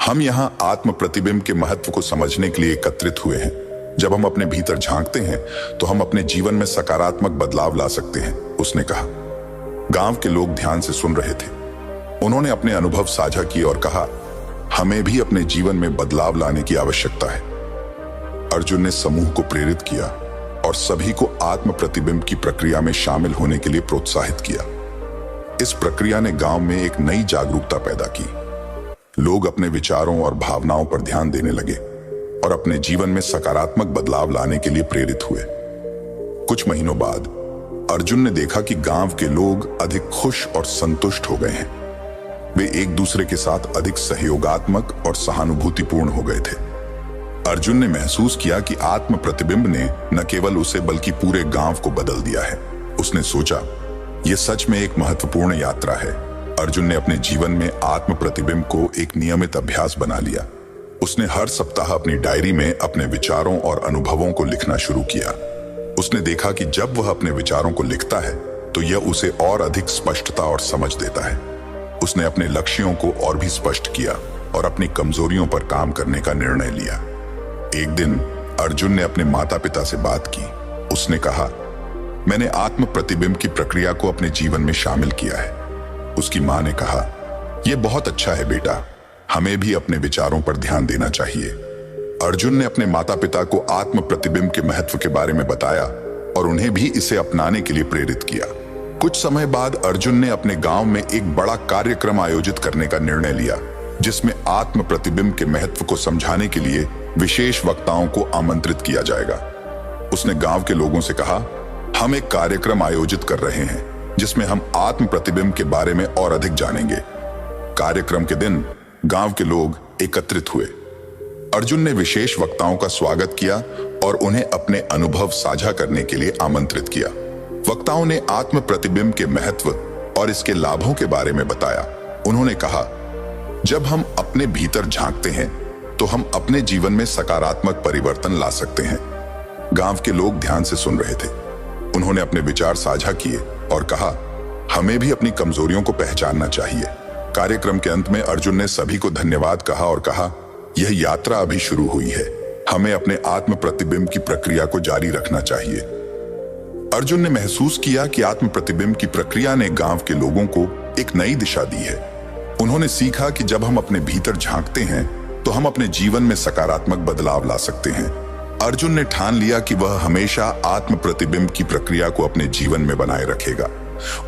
हम यहां आत्म प्रतिबिंब के महत्व को समझने के लिए एकत्रित हुए हैं। जब हम अपने भीतर झांकते हैं तो हम अपने जीवन में सकारात्मक बदलाव ला सकते हैं, उसने कहा। गांव के लोग ध्यान से सुन रहे थे। उन्होंने अपने अनुभव साझा किए और कहा, हमें भी अपने जीवन में बदलाव लाने की आवश्यकता है। अर्जुन ने समूह को प्रेरित किया और सभी को आत्म प्रतिबिंब की प्रक्रिया में शामिल होने के लिए प्रोत्साहित किया। इस प्रक्रिया ने गांव में एक नई जागरूकता पैदा की। लोग अपने विचारों और भावनाओं पर ध्यान देने लगे और अपने जीवन में सकारात्मक बदलाव लाने के लिए प्रेरित हुए। कुछ महीनों बाद अर्जुन ने देखा कि गांव के लोग अधिक खुश और संतुष्ट हो गए हैं। वे एक दूसरे के साथ अधिक सहयोगात्मक और सहानुभूतिपूर्ण हो गए थे। अर्जुन ने महसूस किया कि आत्म प्रतिबिंब ने न केवल उसे बल्कि पूरे गांव को बदल दिया है। उसने सोचा, यह सच में एक महत्वपूर्ण यात्रा है। अर्जुन ने अपने जीवन में आत्म प्रतिबिंब को एक नियमित अभ्यास बना लिया। उसने हर सप्ताह अपनी डायरी में अपने विचारों और अनुभवों को लिखना शुरू किया। उसने देखा कि जब वह अपने विचारों को लिखता है तो यह उसे और अधिक स्पष्टता और समझ देता है। उसने अपने लक्ष्यों को और भी स्पष्ट किया और अपनी कमजोरियों पर काम करने का निर्णय लिया। एक दिन अर्जुन ने अपने माता पिता से बात की। उसने कहा, मैंने आत्म प्रतिबिंब की प्रक्रिया को अपने जीवन में शामिल किया है। उसकी मां ने कहा, यह बहुत अच्छा है बेटा, हमें भी अपने विचारों पर ध्यान देना चाहिए। अर्जुन ने अपने माता पिता को आत्म प्रतिबिंब के महत्व के बारे में बताया और उन्हें भी इसे अपनाने के लिए प्रेरित किया। कुछ समय बाद अर्जुन ने अपने गांव में एक बड़ा कार्यक्रम आयोजित करने का निर्णय लिया, जिसमें आत्म प्रतिबिंब के महत्व को समझाने के लिए विशेष वक्ताओं को आमंत्रित किया जाएगा। उसने गांव के लोगों से कहा, हम एक कार्यक्रम आयोजित कर रहे हैं जिसमें हम आत्म प्रतिबिंब के बारे में और अधिक जानेंगे। कार्यक्रम के दिन गांव के लोग एकत्रित हुए। अर्जुन ने विशेष वक्ताओं का स्वागत किया और उन्हें अपने अनुभव साझा करने के लिए आमंत्रित किया। वक्ताओं ने आत्म प्रतिबिंब के महत्व और इसके लाभों के बारे में बताया। उन्होंने कहा, जब हम अपने भीतर झांकते हैं तो हम अपने जीवन में सकारात्मक परिवर्तन ला सकते हैं। गांव के लोग ध्यान से सुन रहे थे। उन्होंने अपने विचार साझा किए और कहा, हमें भी अपनी कमजोरियों को पहचानना चाहिए। कार्यक्रम के अंत में अर्जुन ने सभी को धन्यवाद कहा और कहा, यह यात्रा अभी शुरू हुई है, हमें अपने आत्म प्रतिबिंब की प्रक्रिया को जारी रखना चाहिए। अर्जुन ने महसूस किया कि आत्म प्रतिबिंब की प्रक्रिया ने गांव के लोगों को एक नई दिशा दी है। उन्होंने सीखा कि जब हम अपने भीतर झांकते हैं तो हम अपने जीवन में सकारात्मक बदलाव ला सकते हैं। अर्जुन ने ठान लिया कि वह हमेशा आत्म प्रतिबिंब की प्रक्रिया को अपने जीवन में बनाए रखेगा।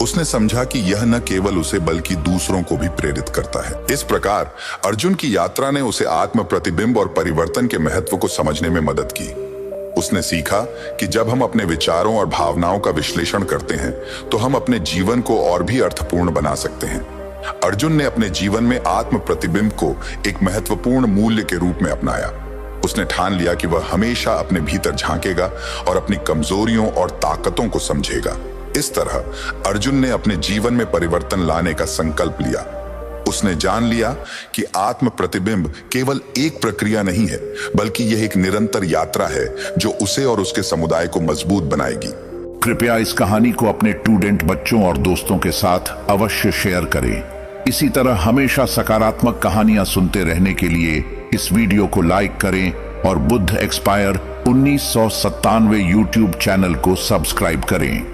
उसने समझा कि यह न केवल उसे बल्कि दूसरों को भी प्रेरित करता है। इस प्रकार अर्जुन की यात्रा ने उसे आत्म प्रतिबिंब और परिवर्तन के महत्व को समझने में मदद की। उसने सीखा कि जब हम अपने विचारों और भावनाओं का विश्लेषण करते हैं तो हम अपने जीवन को और भी अर्थपूर्ण बना सकते हैं। अर्जुन ने अपने जीवन में आत्म प्रतिबिंब को एक महत्वपूर्ण मूल्य के रूप में अपनाया। उसने ठान लिया कि वह हमेशा अपने भीतर झांकेगा और अपनी कमजोरियों और ताकतों को समझेगा। इस तरह अर्जुन ने अपने जीवन में परिवर्तन लाने का संकल्प लिया। उसने जान लिया कि आत्म प्रतिबिंब केवल एक प्रक्रिया नहीं है, बल्कि यह एक निरंतर यात्रा है जो उसे और उसके समुदाय को मजबूत बनाएगी। कृपया इस कहानी को अपने स्टूडेंट बच्चों और दोस्तों के साथ अवश्य शेयर करें। इसी तरह हमेशा सकारात्मक कहानियां सुनते रहने के लिए इस वीडियो को लाइक करें और बुद्ध एक्सपायर 1997 यूट्यूब चैनल को सब्सक्राइब करें।